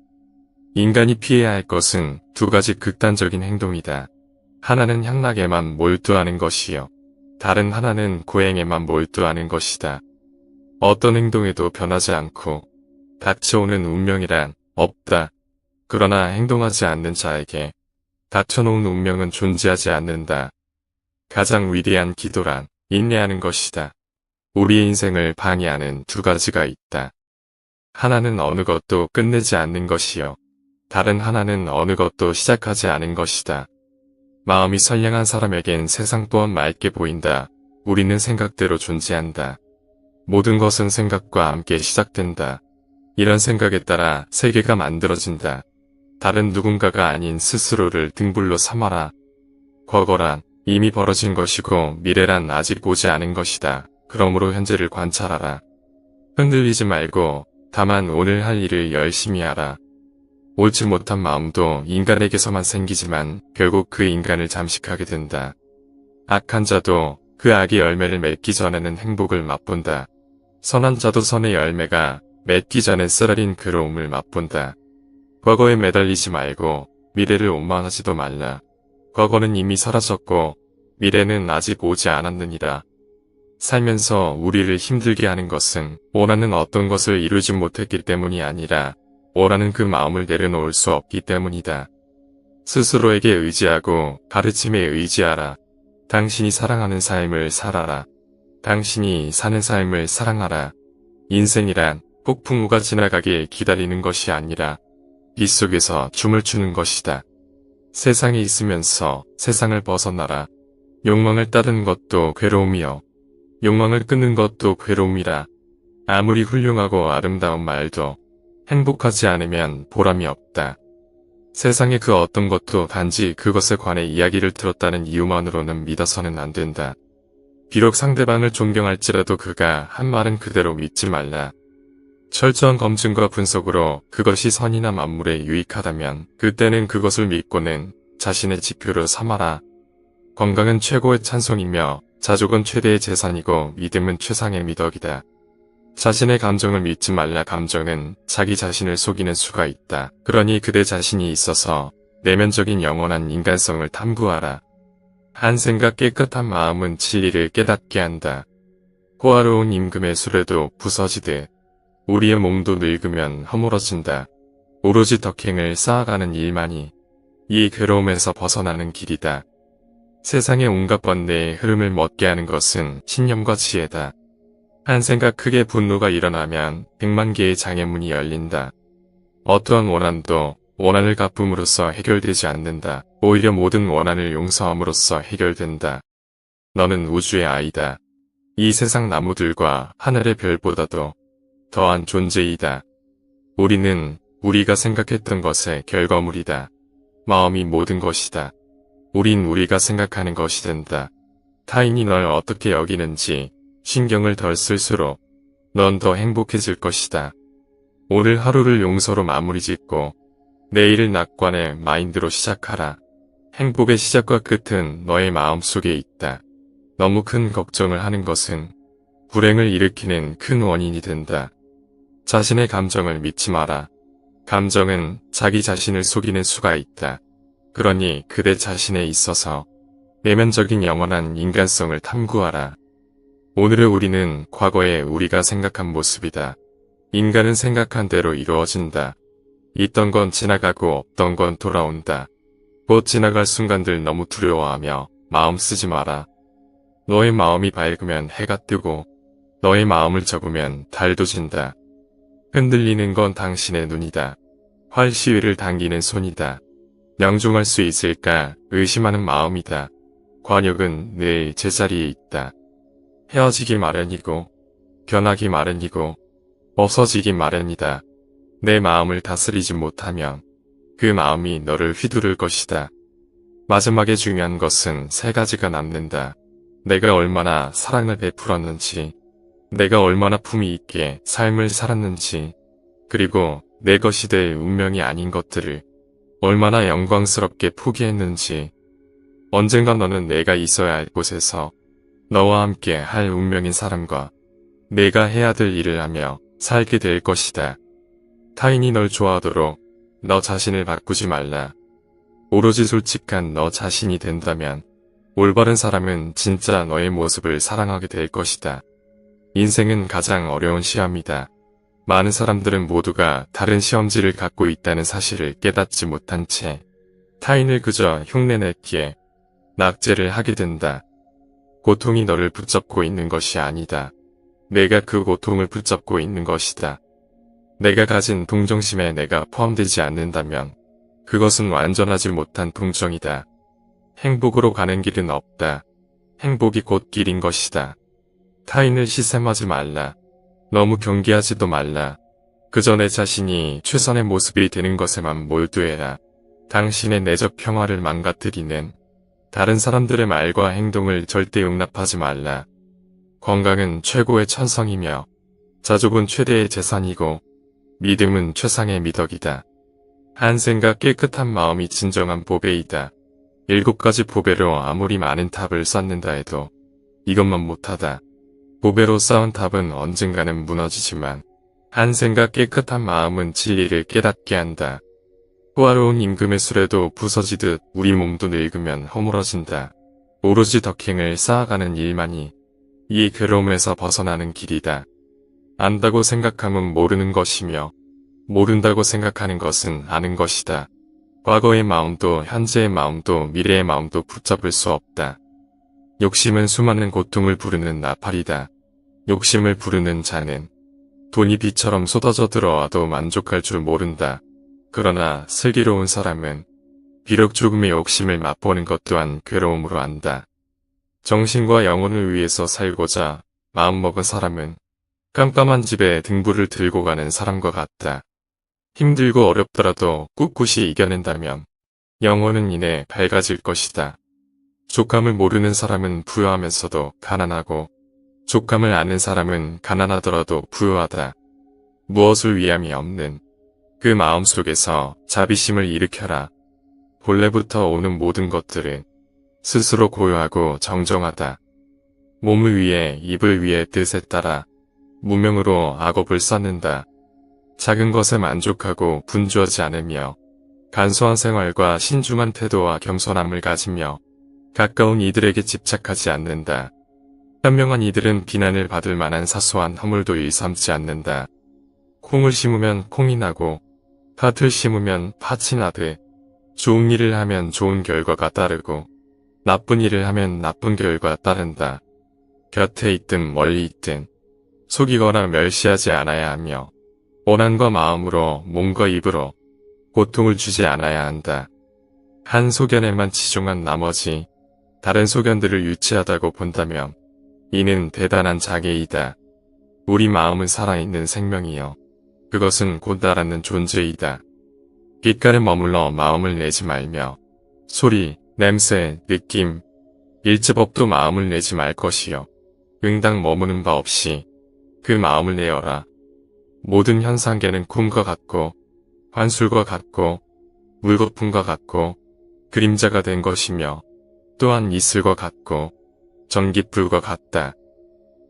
인간이 피해야 할 것은 두 가지 극단적인 행동이다. 하나는 향락에만 몰두하는 것이요. 다른 하나는 고행에만 몰두하는 것이다. 어떤 행동에도 변하지 않고 닥쳐오는 운명이란 없다. 그러나 행동하지 않는 자에게 닥쳐놓은 운명은 존재하지 않는다. 가장 위대한 기도란 인내하는 것이다. 우리의 인생을 방해하는 두 가지가 있다. 하나는 어느 것도 끝내지 않는 것이요. 다른 하나는 어느 것도 시작하지 않은 것이다. 마음이 선량한 사람에겐 세상 또한 맑게 보인다. 우리는 생각대로 존재한다. 모든 것은 생각과 함께 시작된다. 이런 생각에 따라 세계가 만들어진다. 다른 누군가가 아닌 스스로를 등불로 삼아라. 과거란 이미 벌어진 것이고 미래란 아직 오지 않은 것이다. 그러므로 현재를 관찰하라. 흔들리지 말고 다만 오늘 할 일을 열심히 하라. 옳지 못한 마음도 인간에게서만 생기지만 결국 그 인간을 잠식하게 된다. 악한 자도 그 악의 열매를 맺기 전에는 행복을 맛본다. 선한 자도 선의 열매가 맺기 전에 쓰라린 괴로움을 맛본다. 과거에 매달리지 말고 미래를 원망하지도 말라. 과거는 이미 사라졌고 미래는 아직 오지 않았느니라. 살면서 우리를 힘들게 하는 것은 원하는 어떤 것을 이루지 못했기 때문이 아니라 원하는 그 마음을 내려놓을 수 없기 때문이다. 스스로에게 의지하고 가르침에 의지하라. 당신이 사랑하는 삶을 살아라. 당신이 사는 삶을 사랑하라. 인생이란 폭풍우가 지나가길 기다리는 것이 아니라 빗속에서 춤을 추는 것이다. 세상에 있으면서 세상을 벗어나라. 욕망을 따르는 것도 괴로움이요. 욕망을 끊는 것도 괴로움이라. 아무리 훌륭하고 아름다운 말도 행복하지 않으면 보람이 없다. 세상의 그 어떤 것도 단지 그것에 관해 이야기를 들었다는 이유만으로는 믿어서는 안 된다. 비록 상대방을 존경할지라도 그가 한 말은 그대로 믿지 말라. 철저한 검증과 분석으로 그것이 선이나 만물에 유익하다면 그때는 그것을 믿고는 자신의 지표로 삼아라. 건강은 최고의 찬송이며 자족은 최대의 재산이고 믿음은 최상의 미덕이다. 자신의 감정을 믿지 말라. 감정은 자기 자신을 속이는 수가 있다. 그러니 그대 자신이 있어서 내면적인 영원한 인간성을 탐구하라. 한 생각 깨끗한 마음은 진리를 깨닫게 한다. 호화로운 임금의 수레도 부서지듯 우리의 몸도 늙으면 허물어진다. 오로지 덕행을 쌓아가는 일만이 이 괴로움에서 벗어나는 길이다. 세상의 온갖 번뇌의 흐름을 멎게 하는 것은 신념과 지혜다. 한 생각 크게 분노가 일어나면 100만 개의 장애문이 열린다. 어떠한 원한도 원한을 갚음으로써 해결되지 않는다. 오히려 모든 원한을 용서함으로써 해결된다. 너는 우주의 아이다. 이 세상 나무들과 하늘의 별보다도 더한 존재이다. 우리는 우리가 생각했던 것의 결과물이다. 마음이 모든 것이다. 우린 우리가 생각하는 것이 된다. 타인이 널 어떻게 여기는지 신경을 덜 쓸수록 넌 더 행복해질 것이다. 오늘 하루를 용서로 마무리 짓고 내일을 낙관의 마인드로 시작하라. 행복의 시작과 끝은 너의 마음속에 있다. 너무 큰 걱정을 하는 것은 불행을 일으키는 큰 원인이 된다. 자신의 감정을 믿지 마라. 감정은 자기 자신을 속이는 수가 있다. 그러니 그대 자신에 있어서 내면적인 영원한 인간성을 탐구하라. 오늘의 우리는 과거에 우리가 생각한 모습이다. 인간은 생각한 대로 이루어진다. 있던 건 지나가고 없던 건 돌아온다. 곧 지나갈 순간들 너무 두려워하며 마음 쓰지 마라. 너의 마음이 밝으면 해가 뜨고 너의 마음을 접으면 달도 진다. 흔들리는 건 당신의 눈이다. 활 시위를 당기는 손이다. 명중할 수 있을까 의심하는 마음이다. 관역은 늘 제자리에 있다. 헤어지기 마련이고 변하기 마련이고 없어지기 마련이다. 내 마음을 다스리지 못하면 그 마음이 너를 휘두를 것이다. 마지막에 중요한 것은 세 가지가 남는다. 내가 얼마나 사랑을 베풀었는지, 내가 얼마나 품위 있게 삶을 살았는지, 그리고 내 것이 될 운명이 아닌 것들을 얼마나 영광스럽게 포기했는지, 언젠가 너는 내가 있어야 할 곳에서 너와 함께 할 운명인 사람과 내가 해야 될 일을 하며 살게 될 것이다. 타인이 널 좋아하도록 너 자신을 바꾸지 말라. 오로지 솔직한 너 자신이 된다면 올바른 사람은 진짜 너의 모습을 사랑하게 될 것이다. 인생은 가장 어려운 시험이다. 많은 사람들은 모두가 다른 시험지를 갖고 있다는 사실을 깨닫지 못한 채 타인을 그저 흉내냈기에 낙제를 하게 된다. 고통이 너를 붙잡고 있는 것이 아니다. 내가 그 고통을 붙잡고 있는 것이다. 내가 가진 동정심에 내가 포함되지 않는다면 그것은 완전하지 못한 동정이다. 행복으로 가는 길은 없다. 행복이 곧 길인 것이다. 타인을 시샘하지 말라. 너무 경계하지도 말라. 그저 내 자신이 최선의 모습이 되는 것에만 몰두해라. 당신의 내적 평화를 망가뜨리는 다른 사람들의 말과 행동을 절대 용납하지 말라. 건강은 최고의 천성이며 자족은 최대의 재산이고 믿음은 최상의 미덕이다. 한생과 깨끗한 마음이 진정한 보배이다. 7가지 보배로 아무리 많은 탑을 쌓는다 해도 이것만 못하다. 보배로 쌓은 탑은 언젠가는 무너지지만 한생과 깨끗한 마음은 진리를 깨닫게 한다. 호화로운 임금의 수레도 부서지듯 우리 몸도 늙으면 허물어진다. 오로지 덕행을 쌓아가는 일만이 이 괴로움에서 벗어나는 길이다. 안다고 생각함은 모르는 것이며 모른다고 생각하는 것은 아는 것이다. 과거의 마음도 현재의 마음도 미래의 마음도 붙잡을 수 없다. 욕심은 수많은 고통을 부르는 나팔이다. 욕심을 부르는 자는 돈이 비처럼 쏟아져 들어와도 만족할 줄 모른다. 그러나 슬기로운 사람은 비록 조금의 욕심을 맛보는 것 또한 괴로움으로 안다. 정신과 영혼을 위해서 살고자 마음먹은 사람은 깜깜한 집에 등불을 들고 가는 사람과 같다. 힘들고 어렵더라도 꿋꿋이 이겨낸다면 영혼은 이내 밝아질 것이다. 족함을 모르는 사람은 부유하면서도 가난하고 족함을 아는 사람은 가난하더라도 부유하다. 무엇을 위함이 없는 그 마음속에서 자비심을 일으켜라. 본래부터 오는 모든 것들은 스스로 고요하고 정정하다. 몸을 위해 입을 위해 뜻에 따라 무명으로 악업을 쌓는다. 작은 것에 만족하고 분주하지 않으며 간소한 생활과 신중한 태도와 겸손함을 가지며 가까운 이들에게 집착하지 않는다. 현명한 이들은 비난을 받을 만한 사소한 허물도 일삼지 않는다. 콩을 심으면 콩이 나고 팥을 심으면 팥이 나듯 좋은 일을 하면 좋은 결과가 따르고 나쁜 일을 하면 나쁜 결과가 따른다. 곁에 있든 멀리 있든 속이거나 멸시하지 않아야 하며 원한과 마음으로 몸과 입으로 고통을 주지 않아야 한다. 한 소견에만 치중한 나머지 다른 소견들을 유치하다고 본다면 이는 대단한 자괴이다. 우리 마음은 살아있는 생명이요. 그것은 곧 알아는 존재이다. 귓가에 머물러 마음을 내지 말며 소리, 냄새, 느낌, 일제법도 마음을 내지 말 것이요. 응당 머무는 바 없이 그 마음을 내어라. 모든 현상계는 꿈과 같고 환술과 같고 물거품과 같고 그림자가 된 것이며 또한 이슬과 같고 전깃불과 같다.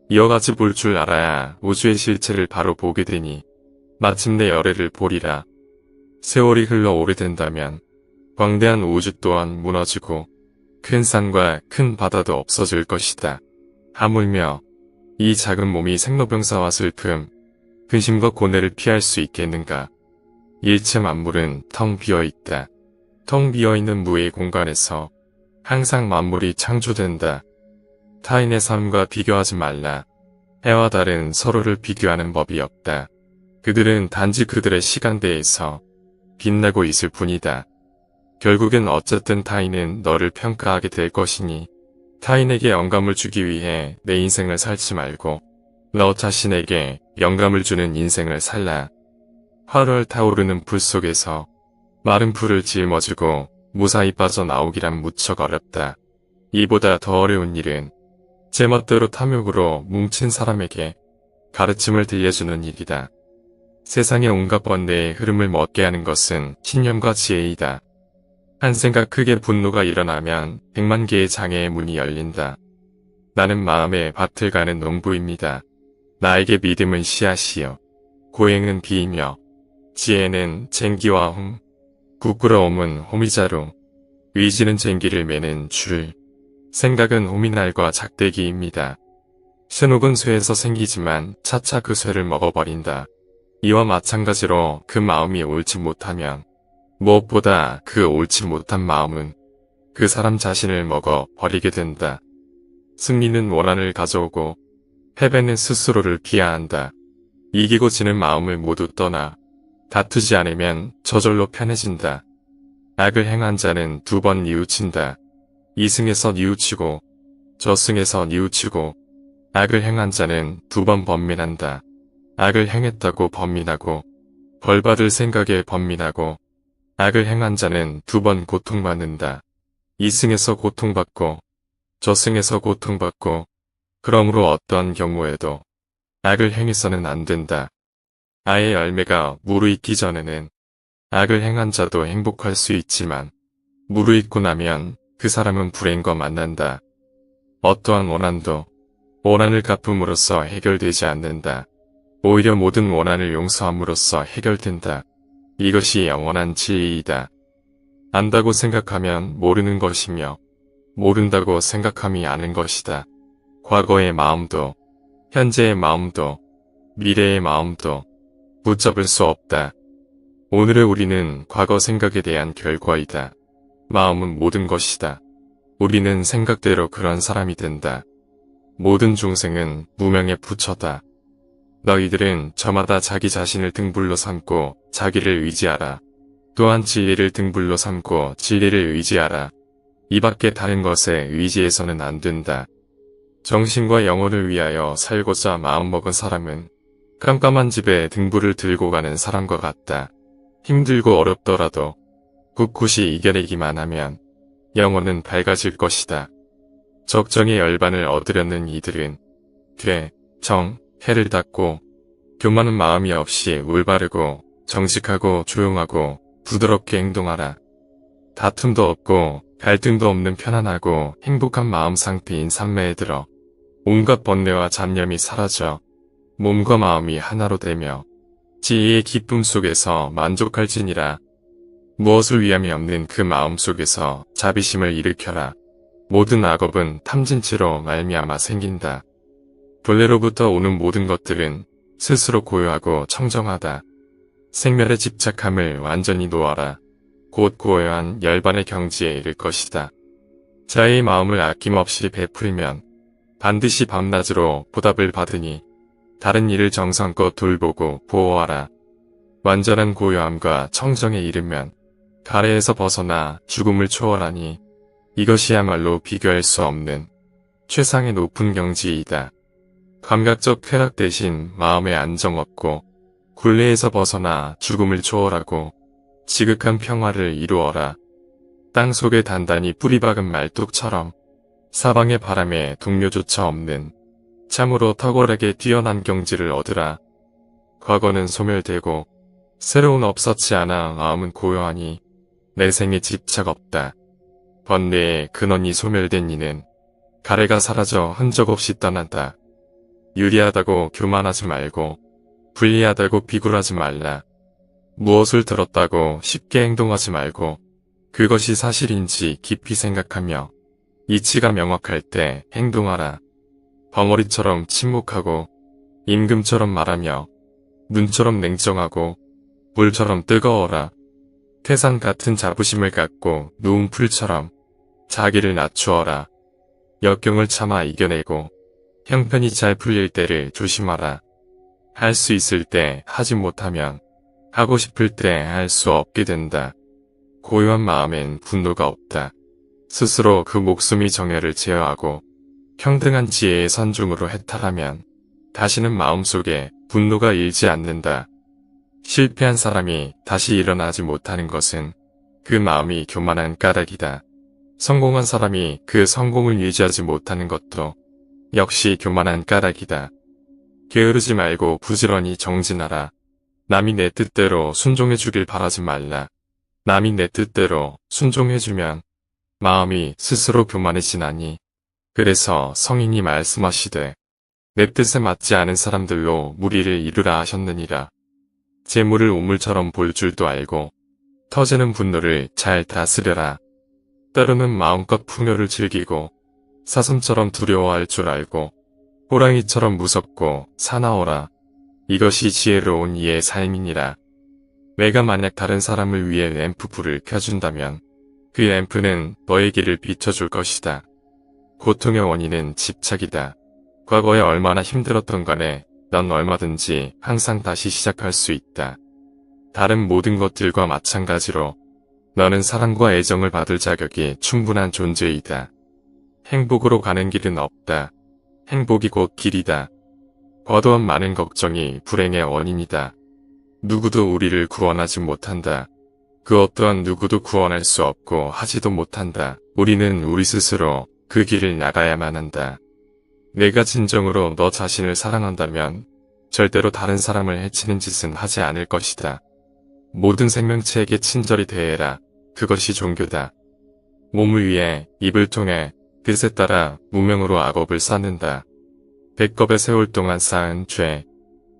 이와 같이 볼 줄 알아야 우주의 실체를 바로 보게 되니 마침내 열애를 보리라. 세월이 흘러 오래된다면 광대한 우주 또한 무너지고 큰 산과 큰 바다도 없어질 것이다. 하물며 이 작은 몸이 생로병사와 슬픔, 근심과 고뇌를 피할 수 있겠는가. 일체 만물은 텅 비어있다. 텅 비어있는 무의 공간에서 항상 만물이 창조된다. 타인의 삶과 비교하지 말라. 해와 달은 서로를 비교하는 법이 없다. 그들은 단지 그들의 시간대에서 빛나고 있을 뿐이다. 결국엔 어쨌든 타인은 너를 평가하게 될 것이니 타인에게 영감을 주기 위해 내 인생을 살지 말고 너 자신에게 영감을 주는 인생을 살라. 활활 타오르는 불 속에서 마른 풀을 짊어지고 무사히 빠져나오기란 무척 어렵다. 이보다 더 어려운 일은 제멋대로 탐욕으로 뭉친 사람에게 가르침을 들려주는 일이다. 세상의 온갖 번뇌의 흐름을 멎게 하는 것은 신념과 지혜이다. 한 생각 크게 분노가 일어나면 100만 개의 장애의 문이 열린다. 나는 마음의 밭을 가는 농부입니다. 나에게 믿음은 씨앗이요. 고행은 비이며 지혜는 쟁기와 홈, 부끄러움은 호미자루, 의지는 쟁기를 매는 줄, 생각은 호미날과 작대기입니다. 쇠녹은 쇠에서 생기지만 차차 그 쇠를 먹어버린다. 이와 마찬가지로 그 마음이 옳지 못하면 무엇보다 그 옳지 못한 마음은 그 사람 자신을 먹어버리게 된다. 승리는 원한을 가져오고 패배는 스스로를 비하한다. 이기고 지는 마음을 모두 떠나 다투지 않으면 저절로 편해진다. 악을 행한 자는 2번 뉘우친다. 이승에서 뉘우치고 저승에서 뉘우치고 악을 행한 자는 2번 번민한다. 악을 행했다고 번민하고 벌받을 생각에 번민하고 악을 행한 자는 2번 고통받는다. 이승에서 고통받고 저승에서 고통받고 그러므로 어떠한 경우에도 악을 행해서는 안 된다. 아의 열매가 무르익기 전에는 악을 행한 자도 행복할 수 있지만 무르익고 나면 그 사람은 불행과 만난다. 어떠한 원한도 원한을 갚음으로써 해결되지 않는다. 오히려 모든 원한을 용서함으로써 해결된다. 이것이 영원한 진리이다. 안다고 생각하면 모르는 것이며 모른다고 생각함이 아는 것이다. 과거의 마음도 현재의 마음도 미래의 마음도 붙잡을 수 없다. 오늘의 우리는 과거 생각에 대한 결과이다. 마음은 모든 것이다. 우리는 생각대로 그런 사람이 된다. 모든 중생은 무명의 부처다. 너희들은 저마다 자기 자신을 등불로 삼고 자기를 의지하라. 또한 진리를 등불로 삼고 진리를 의지하라. 이 밖에 다른 것에 의지해서는 안 된다. 정신과 영혼을 위하여 살고자 마음먹은 사람은 깜깜한 집에 등불을 들고 가는 사람과 같다. 힘들고 어렵더라도 꿋꿋이 이겨내기만 하면 영혼은 밝아질 것이다. 적정의 열반을 얻으려는 이들은 돼, 정, 해를 닫고 교만한 마음이 없이 올바르고 정직하고 조용하고 부드럽게 행동하라. 다툼도 없고 갈등도 없는 편안하고 행복한 마음 상태인 삶매에 들어 온갖 번뇌와 잡념이 사라져 몸과 마음이 하나로 되며 지혜의 기쁨 속에서 만족할지니라. 무엇을 위함이 없는 그 마음 속에서 자비심을 일으켜라. 모든 악업은 탐진치로 말미암아 생긴다. 본래로부터 오는 모든 것들은 스스로 고요하고 청정하다. 생멸에 집착함을 완전히 놓아라. 곧 고요한 열반의 경지에 이를 것이다. 자의 마음을 아낌없이 베풀면 반드시 밤낮으로 보답을 받으니 다른 일을 정성껏 돌보고 보호하라. 완전한 고요함과 청정에 이르면 가래에서 벗어나 죽음을 초월하니 이것이야말로 비교할 수 없는 최상의 높은 경지이다. 감각적 쾌락 대신 마음의 안정 얻고 굴레에서 벗어나 죽음을 초월하고 지극한 평화를 이루어라. 땅속에 단단히 뿌리박은 말뚝처럼 사방의 바람에 동료조차 없는 참으로 탁월하게 뛰어난 경지를 얻으라. 과거는 소멸되고 새로운 없었지 않아 마음은 고요하니 내생에 집착 없다. 번뇌의 근원이 소멸된 이는 가래가 사라져 흔적 없이 떠난다. 유리하다고 교만하지 말고 불리하다고 비굴하지 말라. 무엇을 들었다고 쉽게 행동하지 말고 그것이 사실인지 깊이 생각하며 이치가 명확할 때 행동하라. 벙어리처럼 침묵하고 임금처럼 말하며 눈처럼 냉정하고 물처럼 뜨거워라. 태산 같은 자부심을 갖고 누운 풀처럼 자기를 낮추어라. 역경을 참아 이겨내고 형편이 잘 풀릴 때를 조심하라. 할 수 있을 때 하지 못하면 하고 싶을 때 할 수 없게 된다. 고요한 마음엔 분노가 없다. 스스로 그 목숨이 정열을 제어하고 평등한 지혜의 선중으로 해탈하면 다시는 마음속에 분노가 일지 않는다. 실패한 사람이 다시 일어나지 못하는 것은 그 마음이 교만한 까닭이다. 성공한 사람이 그 성공을 유지하지 못하는 것도 역시 교만한 까닭이다. 게으르지 말고 부지런히 정진하라. 남이 내 뜻대로 순종해주길 바라지 말라. 남이 내 뜻대로 순종해주면 마음이 스스로 교만해지나니. 그래서 성인이 말씀하시되 내 뜻에 맞지 않은 사람들로 무리를 이루라 하셨느니라. 재물을 우물처럼 볼 줄도 알고 터지는 분노를 잘 다스려라. 때로는 마음껏 풍요를 즐기고 사슴처럼 두려워할 줄 알고 호랑이처럼 무섭고 사나워라. 이것이 지혜로운 이의 삶이니라. 내가 만약 다른 사람을 위해 램프 불을 켜준다면 그 램프는 너의 길을 비춰줄 것이다. 고통의 원인은 집착이다. 과거에 얼마나 힘들었던 간에 넌 얼마든지 항상 다시 시작할 수 있다. 다른 모든 것들과 마찬가지로 너는 사랑과 애정을 받을 자격이 충분한 존재이다. 행복으로 가는 길은 없다. 행복이 곧 길이다. 과도한 많은 걱정이 불행의 원인이다. 누구도 우리를 구원하지 못한다. 그 어떠한 누구도 구원할 수 없고 하지도 못한다. 우리는 우리 스스로 그 길을 나가야만 한다. 내가 진정으로 너 자신을 사랑한다면 절대로 다른 사람을 해치는 짓은 하지 않을 것이다. 모든 생명체에게 친절히 대해라. 그것이 종교다. 몸을 위해 입을 통해 뜻에 따라 무명으로 악업을 쌓는다. 백겁의 세월 동안 쌓은 죄,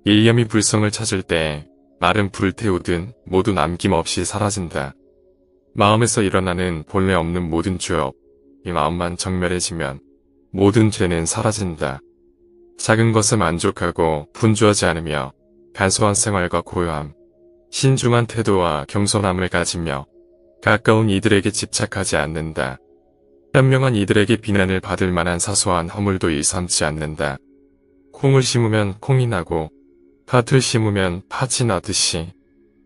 일념이 불성을 찾을 때 말은 불태우든 모두 남김없이 사라진다. 마음에서 일어나는 본래 없는 모든 죄업, 이 마음만 정멸해지면 모든 죄는 사라진다. 작은 것에 만족하고 분주하지 않으며 간소한 생활과 고요함, 신중한 태도와 겸손함을 가지며 가까운 이들에게 집착하지 않는다. 현명한 이들에게 비난을 받을 만한 사소한 허물도 일삼지 않는다. 콩을 심으면 콩이 나고 팥을 심으면 팥이 나듯이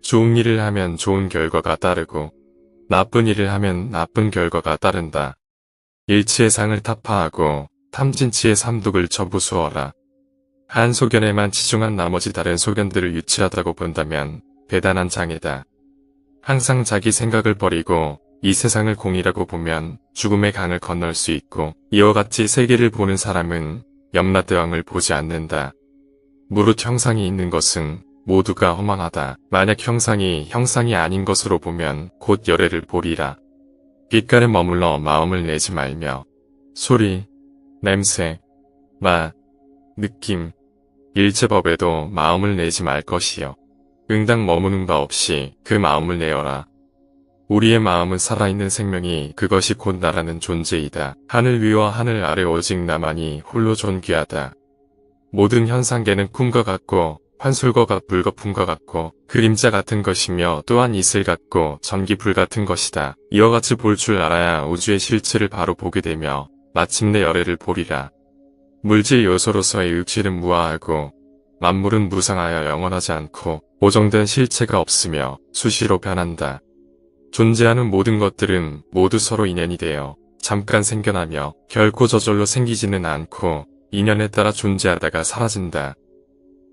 좋은 일을 하면 좋은 결과가 따르고 나쁜 일을 하면 나쁜 결과가 따른다. 일치의 상을 타파하고 탐진치의 삼독을 저부수어라. 한 소견에만 치중한 나머지 다른 소견들을 유치하다고 본다면 대단한 장애다. 항상 자기 생각을 버리고 이 세상을 공이라고 보면 죽음의 강을 건널 수 있고 이와 같이 세계를 보는 사람은 염라대왕을 보지 않는다. 무릇 형상이 있는 것은 모두가 허망하다. 만약 형상이 아닌 것으로 보면 곧 열애를 보리라. 빛깔에 머물러 마음을 내지 말며 소리, 냄새, 맛, 느낌, 일체법에도 마음을 내지 말 것이요. 응당 머무는 바 없이 그 마음을 내어라. 우리의 마음은 살아있는 생명이 그것이 곧 나라는 존재이다. 하늘 위와 하늘 아래 오직 나만이 홀로 존귀하다. 모든 현상계는 꿈과 같고 환술과 불거품과 같고 그림자 같은 것이며 또한 이슬 같고 전기불 같은 것이다. 이와 같이 볼 줄 알아야 우주의 실체를 바로 보게 되며 마침내 열애를 보리라. 물질 요소로서의 육질은 무아하고 만물은 무상하여 영원하지 않고 보정된 실체가 없으며 수시로 변한다. 존재하는 모든 것들은 모두 서로 인연이 되어 잠깐 생겨나며 결코 저절로 생기지는 않고 인연에 따라 존재하다가 사라진다.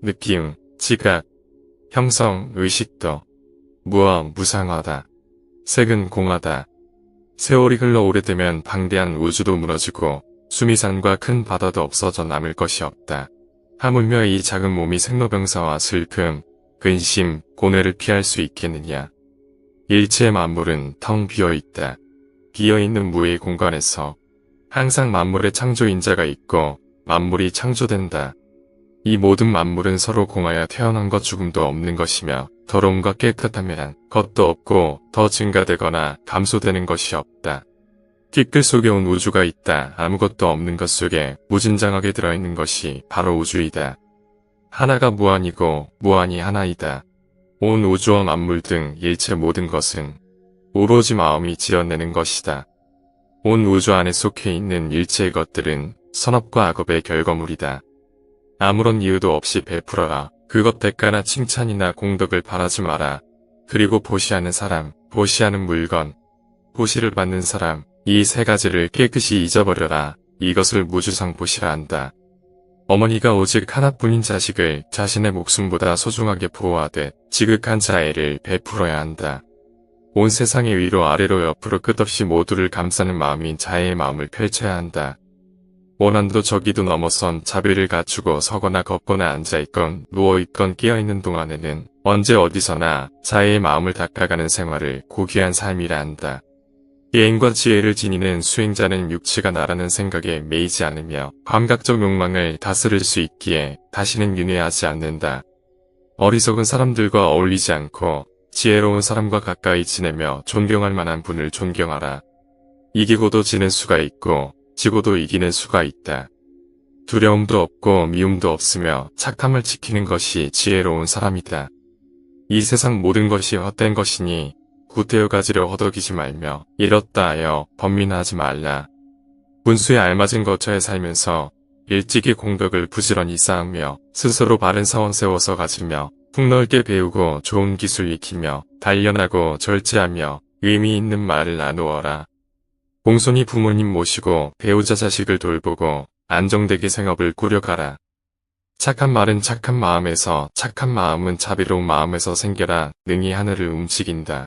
느낌, 지각, 형성, 의식도 무상하다. 색은 공하다. 세월이 흘러 오래되면 방대한 우주도 무너지고 수미산과 큰 바다도 없어져 남을 것이 없다. 하물며 이 작은 몸이 생로병사와 슬픔, 근심, 고뇌를 피할 수 있겠느냐. 일체의 만물은 텅 비어있다. 비어있는 무의 공간에서 항상 만물의 창조인자가 있고 만물이 창조된다. 이 모든 만물은 서로 공하여 태어난 것 죽음도 없는 것이며 더러움과 깨끗함이란 것도 없고 더 증가되거나 감소되는 것이 없다. 티끌 속에 온 우주가 있다. 아무것도 없는 것 속에 무진장하게 들어있는 것이 바로 우주이다. 하나가 무한이고 무한이 하나이다. 온 우주와 만물 등 일체 모든 것은 오로지 마음이 지어내는 것이다. 온 우주 안에 속해 있는 일체의 것들은 선업과 악업의 결과물이다. 아무런 이유도 없이 베풀어라. 그것 대가나 칭찬이나 공덕을 바라지 마라. 그리고 보시하는 사람, 보시하는 물건, 보시를 받는 사람, 이 세 가지를 깨끗이 잊어버려라. 이것을 무주상 보시라 한다. 어머니가 오직 하나뿐인 자식을 자신의 목숨보다 소중하게 보호하듯 지극한 자애를 베풀어야 한다. 온 세상의 위로 아래로 옆으로 끝없이 모두를 감싸는 마음인 자애의 마음을 펼쳐야 한다. 원한도 저기도 넘어선 자비를 갖추고 서거나 걷거나 앉아있건 누워있건 깨어있는 동안에는 언제 어디서나 자의 마음을 닦아가는 생활을 고귀한 삶이라 한다. 예행과 지혜를 지니는 수행자는 육체가 나라는 생각에 매이지 않으며 감각적 욕망을 다스릴 수 있기에 다시는 윤회하지 않는다. 어리석은 사람들과 어울리지 않고 지혜로운 사람과 가까이 지내며 존경할 만한 분을 존경하라. 이기고도 지는 수가 있고 지고도 이기는 수가 있다. 두려움도 없고 미움도 없으며 착함을 지키는 것이 지혜로운 사람이다. 이 세상 모든 것이 헛된 것이니 구태여 가지려 허덕이지 말며 이렇다 하여 번민하지 말라. 분수에 알맞은 거처에 살면서 일찍이 공덕을 부지런히 쌓으며 스스로 바른 사원 세워서 가지며 폭넓게 배우고 좋은 기술 익히며 단련하고 절제하며 의미 있는 말을 나누어라. 공손히 부모님 모시고 배우자 자식을 돌보고 안정되게 생업을 꾸려가라. 착한 말은 착한 마음에서 착한 마음은 자비로운 마음에서 생겨라. 능히 하늘을 움직인다.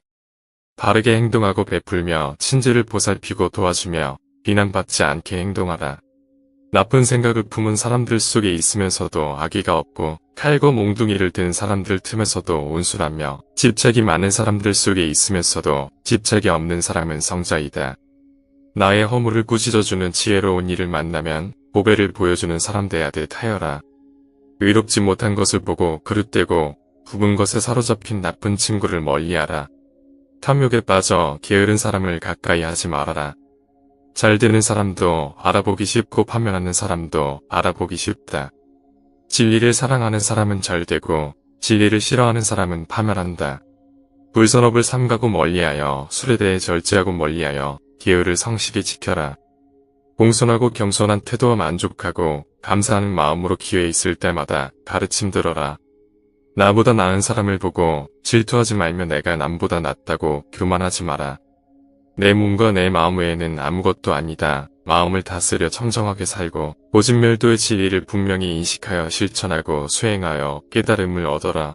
바르게 행동하고 베풀며 친지를 보살피고 도와주며 비난받지 않게 행동하라. 나쁜 생각을 품은 사람들 속에 있으면서도 악의가 없고 칼과 몽둥이를 든 사람들 틈에서도 온순하며 집착이 많은 사람들 속에 있으면서도 집착이 없는 사람은 성자이다. 나의 허물을 꾸짖어주는 지혜로운 이를 만나면 보배를 보여주는 사람 되야듯 하여라. 의롭지 못한 것을 보고 그릇되고 굽은 것에 사로잡힌 나쁜 친구를 멀리하라. 탐욕에 빠져 게으른 사람을 가까이 하지 말아라. 잘 되는 사람도 알아보기 쉽고 파멸하는 사람도 알아보기 쉽다. 진리를 사랑하는 사람은 잘 되고 진리를 싫어하는 사람은 파멸한다. 불선업을 삼가고 멀리하여 술에 대해 절제하고 멀리하여 기회를 성실히 지켜라. 공손하고 겸손한 태도와 만족하고 감사하는 마음으로 기회 있을 때마다 가르침 들어라. 나보다 나은 사람을 보고 질투하지 말며 내가 남보다 낫다고 교만하지 마라. 내 몸과 내 마음 외에는 아무것도 아니다. 마음을 다스려 청정하게 살고 고진멸도의 진리를 분명히 인식하여 실천하고 수행하여 깨달음을 얻어라.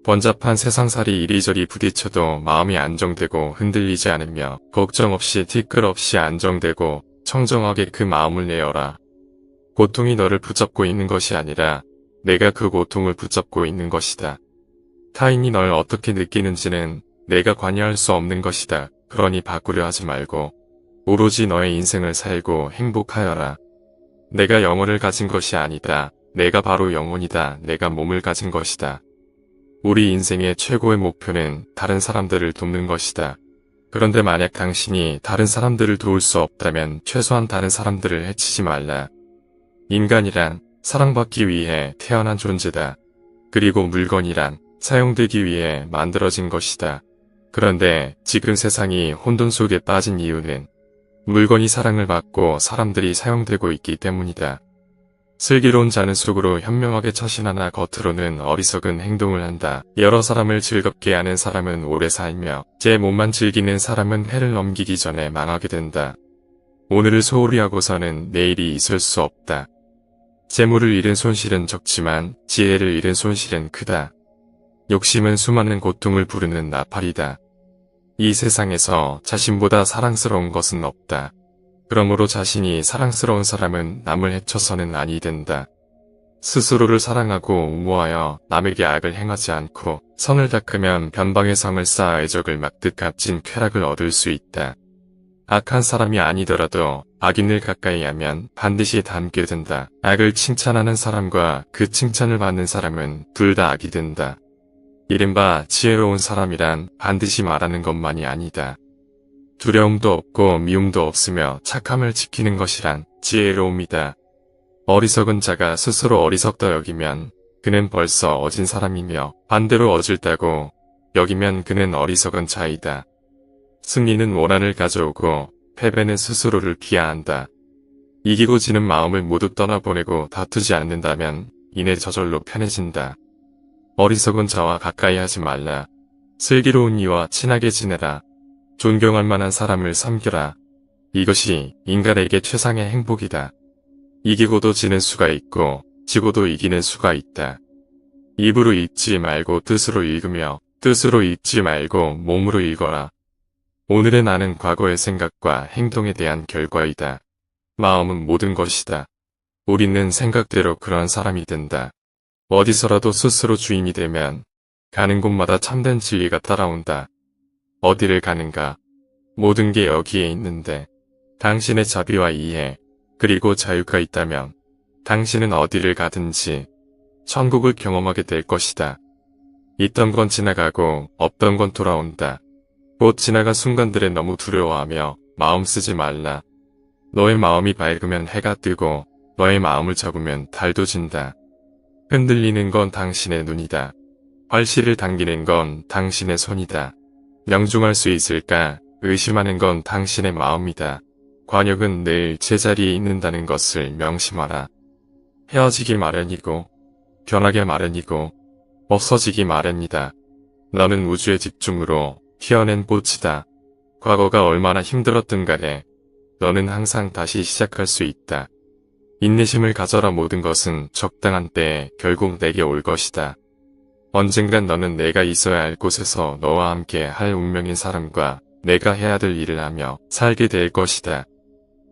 번잡한 세상살이 이리저리 부딪혀도 마음이 안정되고 흔들리지 않으며 걱정 없이 티끌 없이 안정되고 청정하게 그 마음을 내어라. 고통이 너를 붙잡고 있는 것이 아니라 내가 그 고통을 붙잡고 있는 것이다. 타인이 널 어떻게 느끼는지는 내가 관여할 수 없는 것이다. 그러니 바꾸려 하지 말고 오로지 너의 인생을 살고 행복하여라. 내가 영혼을 가진 것이 아니다. 내가 바로 영혼이다. 내가 몸을 가진 것이다. 우리 인생의 최고의 목표는 다른 사람들을 돕는 것이다. 그런데 만약 당신이 다른 사람들을 도울 수 없다면 최소한 다른 사람들을 해치지 말라. 인간이란 사랑받기 위해 태어난 존재다. 그리고 물건이란 사용되기 위해 만들어진 것이다. 그런데 지금 세상이 혼돈 속에 빠진 이유는 물건이 사랑을 받고 사람들이 사용되고 있기 때문이다. 슬기로운 자는 속으로 현명하게 처신하나 겉으로는 어리석은 행동을 한다. 여러 사람을 즐겁게 하는 사람은 오래 살며 제 몸만 즐기는 사람은 해를 넘기기 전에 망하게 된다. 오늘을 소홀히 하고서는 내일이 있을 수 없다. 재물을 잃은 손실은 적지만 지혜를 잃은 손실은 크다. 욕심은 수많은 고통을 부르는 나팔이다. 이 세상에서 자신보다 사랑스러운 것은 없다. 그러므로 자신이 사랑스러운 사람은 남을 해쳐서는 아니 된다. 스스로를 사랑하고 옹호하여 남에게 악을 행하지 않고 선을 닦으면 변방의 성을 쌓아 애적을 막듯 값진 쾌락을 얻을 수 있다. 악한 사람이 아니더라도 악인을 가까이 하면 반드시 닮게 된다. 악을 칭찬하는 사람과 그 칭찬을 받는 사람은 둘 다 악이 된다. 이른바 지혜로운 사람이란 반드시 말하는 것만이 아니다. 두려움도 없고 미움도 없으며 착함을 지키는 것이란 지혜로움이다. 어리석은 자가 스스로 어리석다 여기면 그는 벌써 어진 사람이며 반대로 어질다고 여기면 그는 어리석은 자이다. 승리는 원한을 가져오고 패배는 스스로를 비하한다. 이기고 지는 마음을 모두 떠나보내고 다투지 않는다면 이내 저절로 편해진다. 어리석은 자와 가까이 하지 말라. 슬기로운 이와 친하게 지내라. 존경할 만한 사람을 섬겨라. 이것이 인간에게 최상의 행복이다. 이기고도 지는 수가 있고 지고도 이기는 수가 있다. 입으로 읽지 말고 뜻으로 읽으며 뜻으로 읽지 말고 몸으로 읽어라. 오늘의 나는 과거의 생각과 행동에 대한 결과이다. 마음은 모든 것이다. 우리는 생각대로 그런 사람이 된다. 어디서라도 스스로 주인이 되면 가는 곳마다 참된 진리가 따라온다. 어디를 가는가? 모든 게 여기에 있는데 당신의 자비와 이해 그리고 자유가 있다면 당신은 어디를 가든지 천국을 경험하게 될 것이다. 있던 건 지나가고 없던 건 돌아온다. 곧 지나간 순간들에 너무 두려워하며 마음 쓰지 말라. 너의 마음이 밝으면 해가 뜨고 너의 마음을 잡으면 달도 진다. 흔들리는 건 당신의 눈이다. 활시를 당기는 건 당신의 손이다. 명중할 수 있을까 의심하는 건 당신의 마음이다. 관역은 늘 제자리에 있는다는 것을 명심하라. 헤어지기 마련이고 변하기 마련이고 없어지기 마련이다. 너는 우주의 집중으로 피어낸 꽃이다. 과거가 얼마나 힘들었든 간에 너는 항상 다시 시작할 수 있다. 인내심을 가져라. 모든 것은 적당한 때에 결국 내게 올 것이다. 언젠간 너는 내가 있어야 할 곳에서 너와 함께 할 운명인 사람과 내가 해야 될 일을 하며 살게 될 것이다.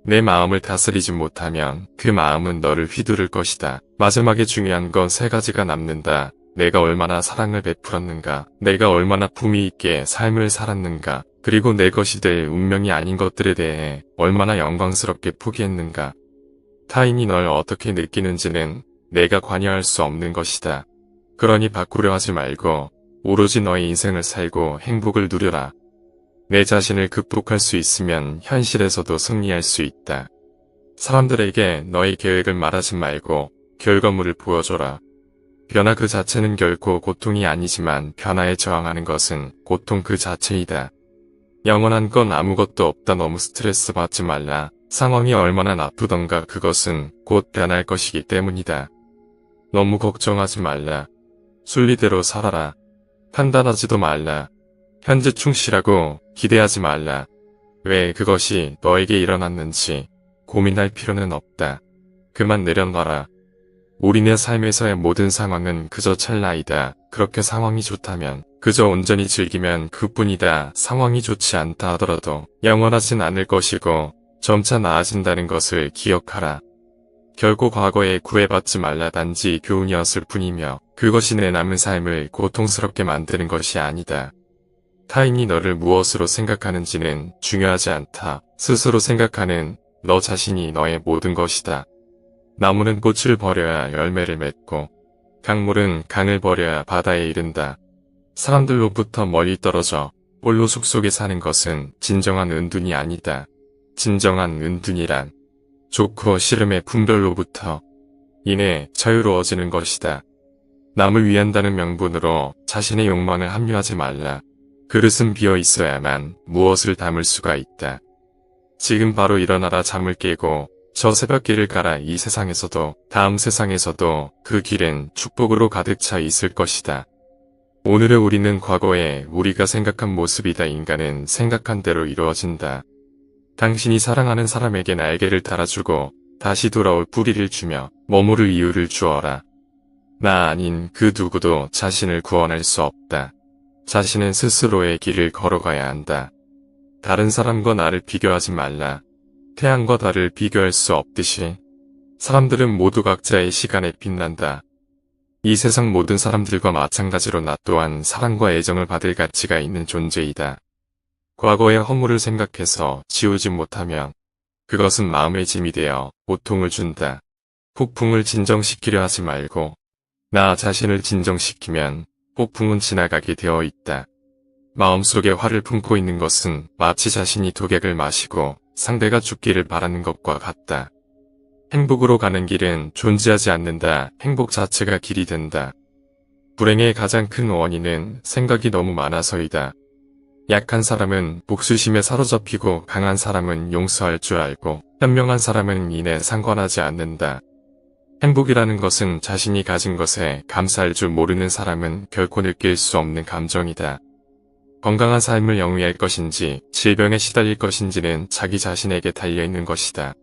내 마음을 다스리지 못하면 그 마음은 너를 휘두를 것이다. 마지막에 중요한 건 세 가지가 남는다. 내가 얼마나 사랑을 베풀었는가, 내가 얼마나 품위 있게 삶을 살았는가, 그리고 내 것이 될 운명이 아닌 것들에 대해 얼마나 영광스럽게 포기했는가. 타인이 널 어떻게 느끼는지는 내가 관여할 수 없는 것이다. 그러니 바꾸려 하지 말고 오로지 너의 인생을 살고 행복을 누려라. 내 자신을 극복할 수 있으면 현실에서도 승리할 수 있다. 사람들에게 너의 계획을 말하지 말고 결과물을 보여줘라. 변화 그 자체는 결코 고통이 아니지만 변화에 저항하는 것은 고통 그 자체이다. 영원한 건 아무것도 없다. 너무 스트레스 받지 말라. 상황이 얼마나 나쁘던가 그것은 곧 변할 것이기 때문이다. 너무 걱정하지 말라. 순리대로 살아라. 판단하지도 말라. 현재 충실하고 기대하지 말라. 왜 그것이 너에게 일어났는지 고민할 필요는 없다. 그만 내려놔라. 우리네 삶에서의 모든 상황은 그저 찰나이다. 그렇게 상황이 좋다면 그저 온전히 즐기면 그뿐이다. 상황이 좋지 않다 하더라도 영원하진 않을 것이고 점차 나아진다는 것을 기억하라. 결코 과거에 구애받지 말라. 단지 교훈이었을 뿐이며 그것이 내 남은 삶을 고통스럽게 만드는 것이 아니다. 타인이 너를 무엇으로 생각하는지는 중요하지 않다. 스스로 생각하는 너 자신이 너의 모든 것이다. 나무는 꽃을 버려야 열매를 맺고 강물은 강을 버려야 바다에 이른다. 사람들로부터 멀리 떨어져 홀로 숲속에 사는 것은 진정한 은둔이 아니다. 진정한 은둔이란 좋고 싫음의 분별로부터 인해 자유로워지는 것이다. 남을 위한다는 명분으로 자신의 욕망을 합리화하지 말라. 그릇은 비어 있어야만 무엇을 담을 수가 있다. 지금 바로 일어나라. 잠을 깨고 저 새벽길을 가라. 이 세상에서도 다음 세상에서도 그 길은 축복으로 가득 차 있을 것이다. 오늘의 우리는 과거에 우리가 생각한 모습이다. 인간은 생각한 대로 이루어진다. 당신이 사랑하는 사람에게 날개를 달아주고 다시 돌아올 뿌리를 주며 머무를 이유를 주어라. 나 아닌 그 누구도 자신을 구원할 수 없다. 자신은 스스로의 길을 걸어가야 한다. 다른 사람과 나를 비교하지 말라. 태양과 달을 비교할 수 없듯이 사람들은 모두 각자의 시간에 빛난다. 이 세상 모든 사람들과 마찬가지로 나 또한 사랑과 애정을 받을 가치가 있는 존재이다. 과거의 허물을 생각해서 지우지 못하면 그것은 마음의 짐이 되어 고통을 준다. 폭풍을 진정시키려 하지 말고 나 자신을 진정시키면 폭풍은 지나가게 되어 있다. 마음속에 화를 품고 있는 것은 마치 자신이 독약을 마시고 상대가 죽기를 바라는 것과 같다. 행복으로 가는 길은 존재하지 않는다. 행복 자체가 길이 된다. 불행의 가장 큰 원인은 생각이 너무 많아서이다. 약한 사람은 복수심에 사로잡히고 강한 사람은 용서할 줄 알고 현명한 사람은 이내 상관하지 않는다. 행복이라는 것은 자신이 가진 것에 감사할 줄 모르는 사람은 결코 느낄 수 없는 감정이다. 건강한 삶을 영위할 것인지 질병에 시달릴 것인지는 자기 자신에게 달려있는 것이다.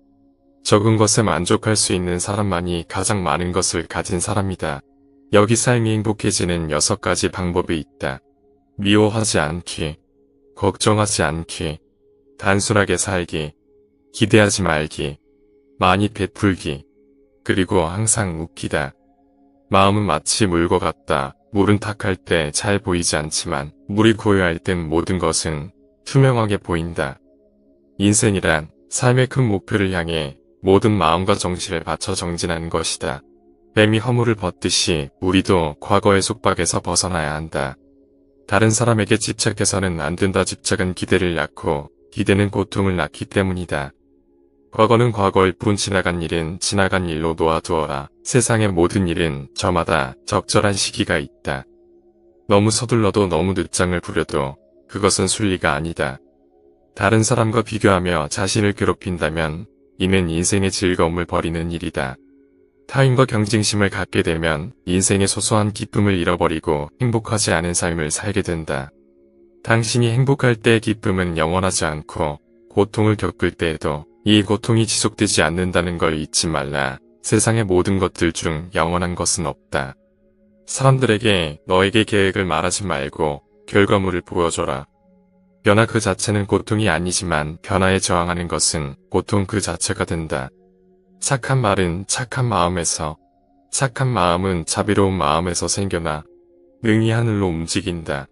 적은 것에 만족할 수 있는 사람만이 가장 많은 것을 가진 사람이다. 여기 삶이 행복해지는 6가지 방법이 있다. 미워하지 않기, 걱정하지 않기, 단순하게 살기, 기대하지 말기, 많이 베풀기. 그리고 항상 웃기다. 마음은 마치 물과 같다. 물은 탁할 때 잘 보이지 않지만 물이 고요할 땐 모든 것은 투명하게 보인다. 인생이란 삶의 큰 목표를 향해 모든 마음과 정신을 바쳐 정진하는 것이다. 뱀이 허물을 벗듯이 우리도 과거의 속박에서 벗어나야 한다. 다른 사람에게 집착해서는 안 된다. 집착은 기대를 낳고 기대는 고통을 낳기 때문이다. 과거는 과거일 뿐 지나간 일은 지나간 일로 놓아두어라. 세상의 모든 일은 저마다 적절한 시기가 있다. 너무 서둘러도 너무 늦장을 부려도 그것은 순리가 아니다. 다른 사람과 비교하며 자신을 괴롭힌다면 이는 인생의 즐거움을 버리는 일이다. 타인과 경쟁심을 갖게 되면 인생의 소소한 기쁨을 잃어버리고 행복하지 않은 삶을 살게 된다. 당신이 행복할 때의 기쁨은 영원하지 않고 고통을 겪을 때에도 이 고통이 지속되지 않는다는 걸 잊지 말라. 세상의 모든 것들 중 영원한 것은 없다. 사람들에게 너에게 계획을 말하지 말고 결과물을 보여줘라. 변화 그 자체는 고통이 아니지만 변화에 저항하는 것은 고통 그 자체가 된다. 착한 말은 착한 마음에서, 착한 마음은 자비로운 마음에서 생겨나 능히 하늘로 움직인다.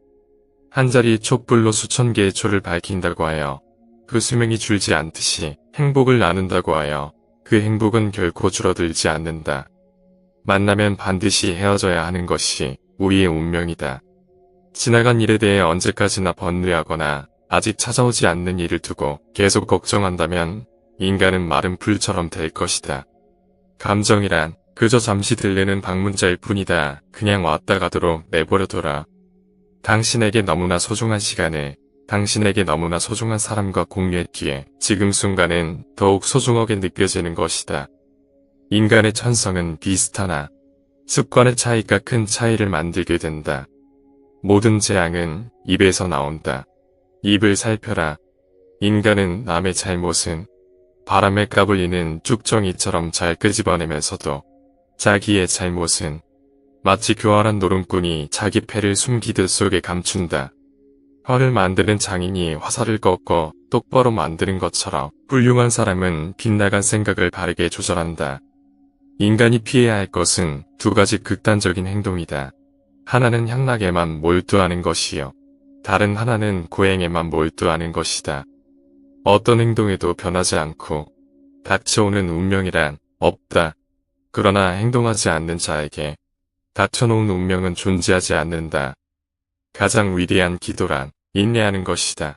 한 자리 촛불로 수천 개의 초를 밝힌다고 하여 그 수명이 줄지 않듯이 행복을 나눈다고 하여 그 행복은 결코 줄어들지 않는다. 만나면 반드시 헤어져야 하는 것이 우리의 운명이다. 지나간 일에 대해 언제까지나 번뇌하거나 아직 찾아오지 않는 일을 두고 계속 걱정한다면 인간은 마른 풀처럼 될 것이다. 감정이란 그저 잠시 들리는 방문자일 뿐이다. 그냥 왔다 가도록 내버려둬라. 당신에게 너무나 소중한 시간을 당신에게 너무나 소중한 사람과 공유했기에 지금 순간은 더욱 소중하게 느껴지는 것이다. 인간의 천성은 비슷하나 습관의 차이가 큰 차이를 만들게 된다. 모든 재앙은 입에서 나온다. 입을 살펴라. 인간은 남의 잘못은 바람에 까불리는 쭉정이처럼 잘 끄집어내면서도 자기의 잘못은 마치 교활한 노름꾼이 자기 패를 숨기듯 속에 감춘다. 활을 만드는 장인이 화살을 꺾어 똑바로 만드는 것처럼 훌륭한 사람은 빗나간 생각을 바르게 조절한다. 인간이 피해야 할 것은 두 가지 극단적인 행동이다. 하나는 향락에만 몰두하는 것이요. 다른 하나는 고행에만 몰두하는 것이다. 어떤 행동에도 변하지 않고 닥쳐오는 운명이란 없다. 그러나 행동하지 않는 자에게 닥쳐놓은 운명은 존재하지 않는다. 가장 위대한 기도란 인내하는 것이다.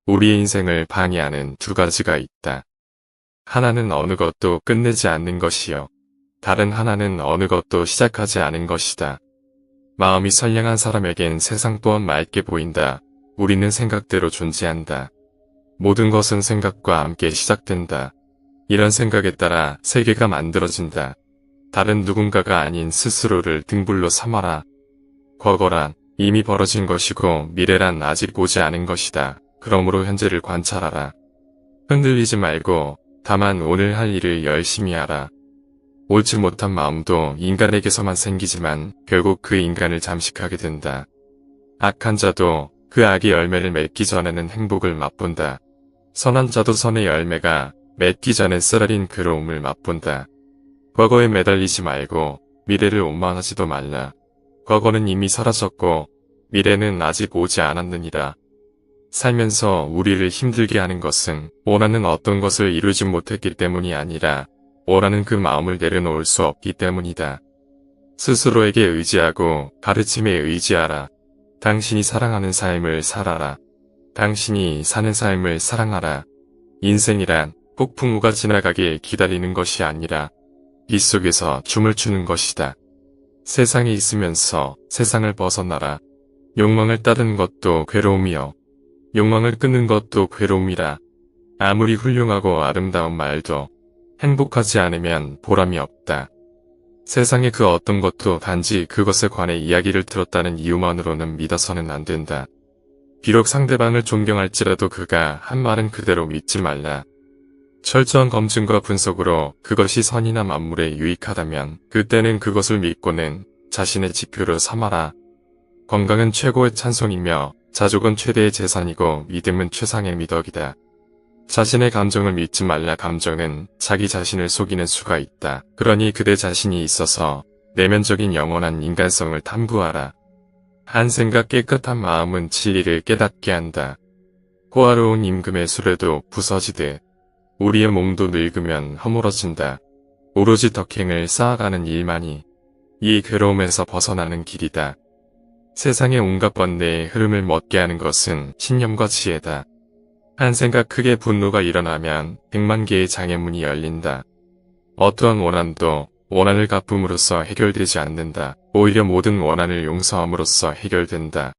우리의 인생을 방해하는 두 가지가 있다. 하나는 어느 것도 끝내지 않는 것이요. 다른 하나는 어느 것도 시작하지 않은 것이다. 마음이 선량한 사람에겐 세상 또한 맑게 보인다. 우리는 생각대로 존재한다. 모든 것은 생각과 함께 시작된다. 이런 생각에 따라 세계가 만들어진다. 다른 누군가가 아닌 스스로를 등불로 삼아라. 과거란 이미 벌어진 것이고 미래란 아직 오지 않은 것이다. 그러므로 현재를 관찰하라. 흔들리지 말고 다만 오늘 할 일을 열심히 하라. 옳지 못한 마음도 인간에게서만 생기지만 결국 그 인간을 잠식하게 된다. 악한 자도 그 악의 열매를 맺기 전에는 행복을 맛본다. 선한 자도 선의 열매가 맺기 전에 쓰라린 괴로움을 맛본다. 과거에 매달리지 말고 미래를 원망하지도 말라. 과거는 이미 사라졌고 미래는 아직 오지 않았느니라. 살면서 우리를 힘들게 하는 것은 원하는 어떤 것을 이루지 못했기 때문이 아니라 원하는 그 마음을 내려놓을 수 없기 때문이다. 스스로에게 의지하고 가르침에 의지하라. 당신이 사랑하는 삶을 살아라. 당신이 사는 삶을 사랑하라. 인생이란 폭풍우가 지나가길 기다리는 것이 아니라 빗속에서 춤을 추는 것이다. 세상에 있으면서 세상을 벗어나라. 욕망을 따르는 것도 괴로움이요. 욕망을 끊는 것도 괴로움이라. 아무리 훌륭하고 아름다운 말도 행복하지 않으면 보람이 없다. 세상의 그 어떤 것도 단지 그것에 관해 이야기를 들었다는 이유만으로는 믿어서는 안 된다. 비록 상대방을 존경할지라도 그가 한 말은 그대로 믿지 말라. 철저한 검증과 분석으로 그것이 선이나 만물에 유익하다면 그때는 그것을 믿고는 자신의 지표로 삼아라. 건강은 최고의 찬송이며 자족은 최대의 재산이고 믿음은 최상의 미덕이다. 자신의 감정을 믿지 말라. 감정은 자기 자신을 속이는 수가 있다. 그러니 그대 자신이 있어서 내면적인 영원한 인간성을 탐구하라. 한 생각 깨끗한 마음은 진리를 깨닫게 한다. 호화로운 임금의 수레도 부서지듯 우리의 몸도 늙으면 허물어진다. 오로지 덕행을 쌓아가는 일만이 이 괴로움에서 벗어나는 길이다. 세상의 온갖 번뇌의 흐름을 멎게 하는 것은 신념과 지혜다. 한 생각 크게 분노가 일어나면 100만 개의 장애문이 열린다. 어떠한 원한도 원한을 갚음으로써 해결되지 않는다. 오히려 모든 원한을 용서함으로써 해결된다.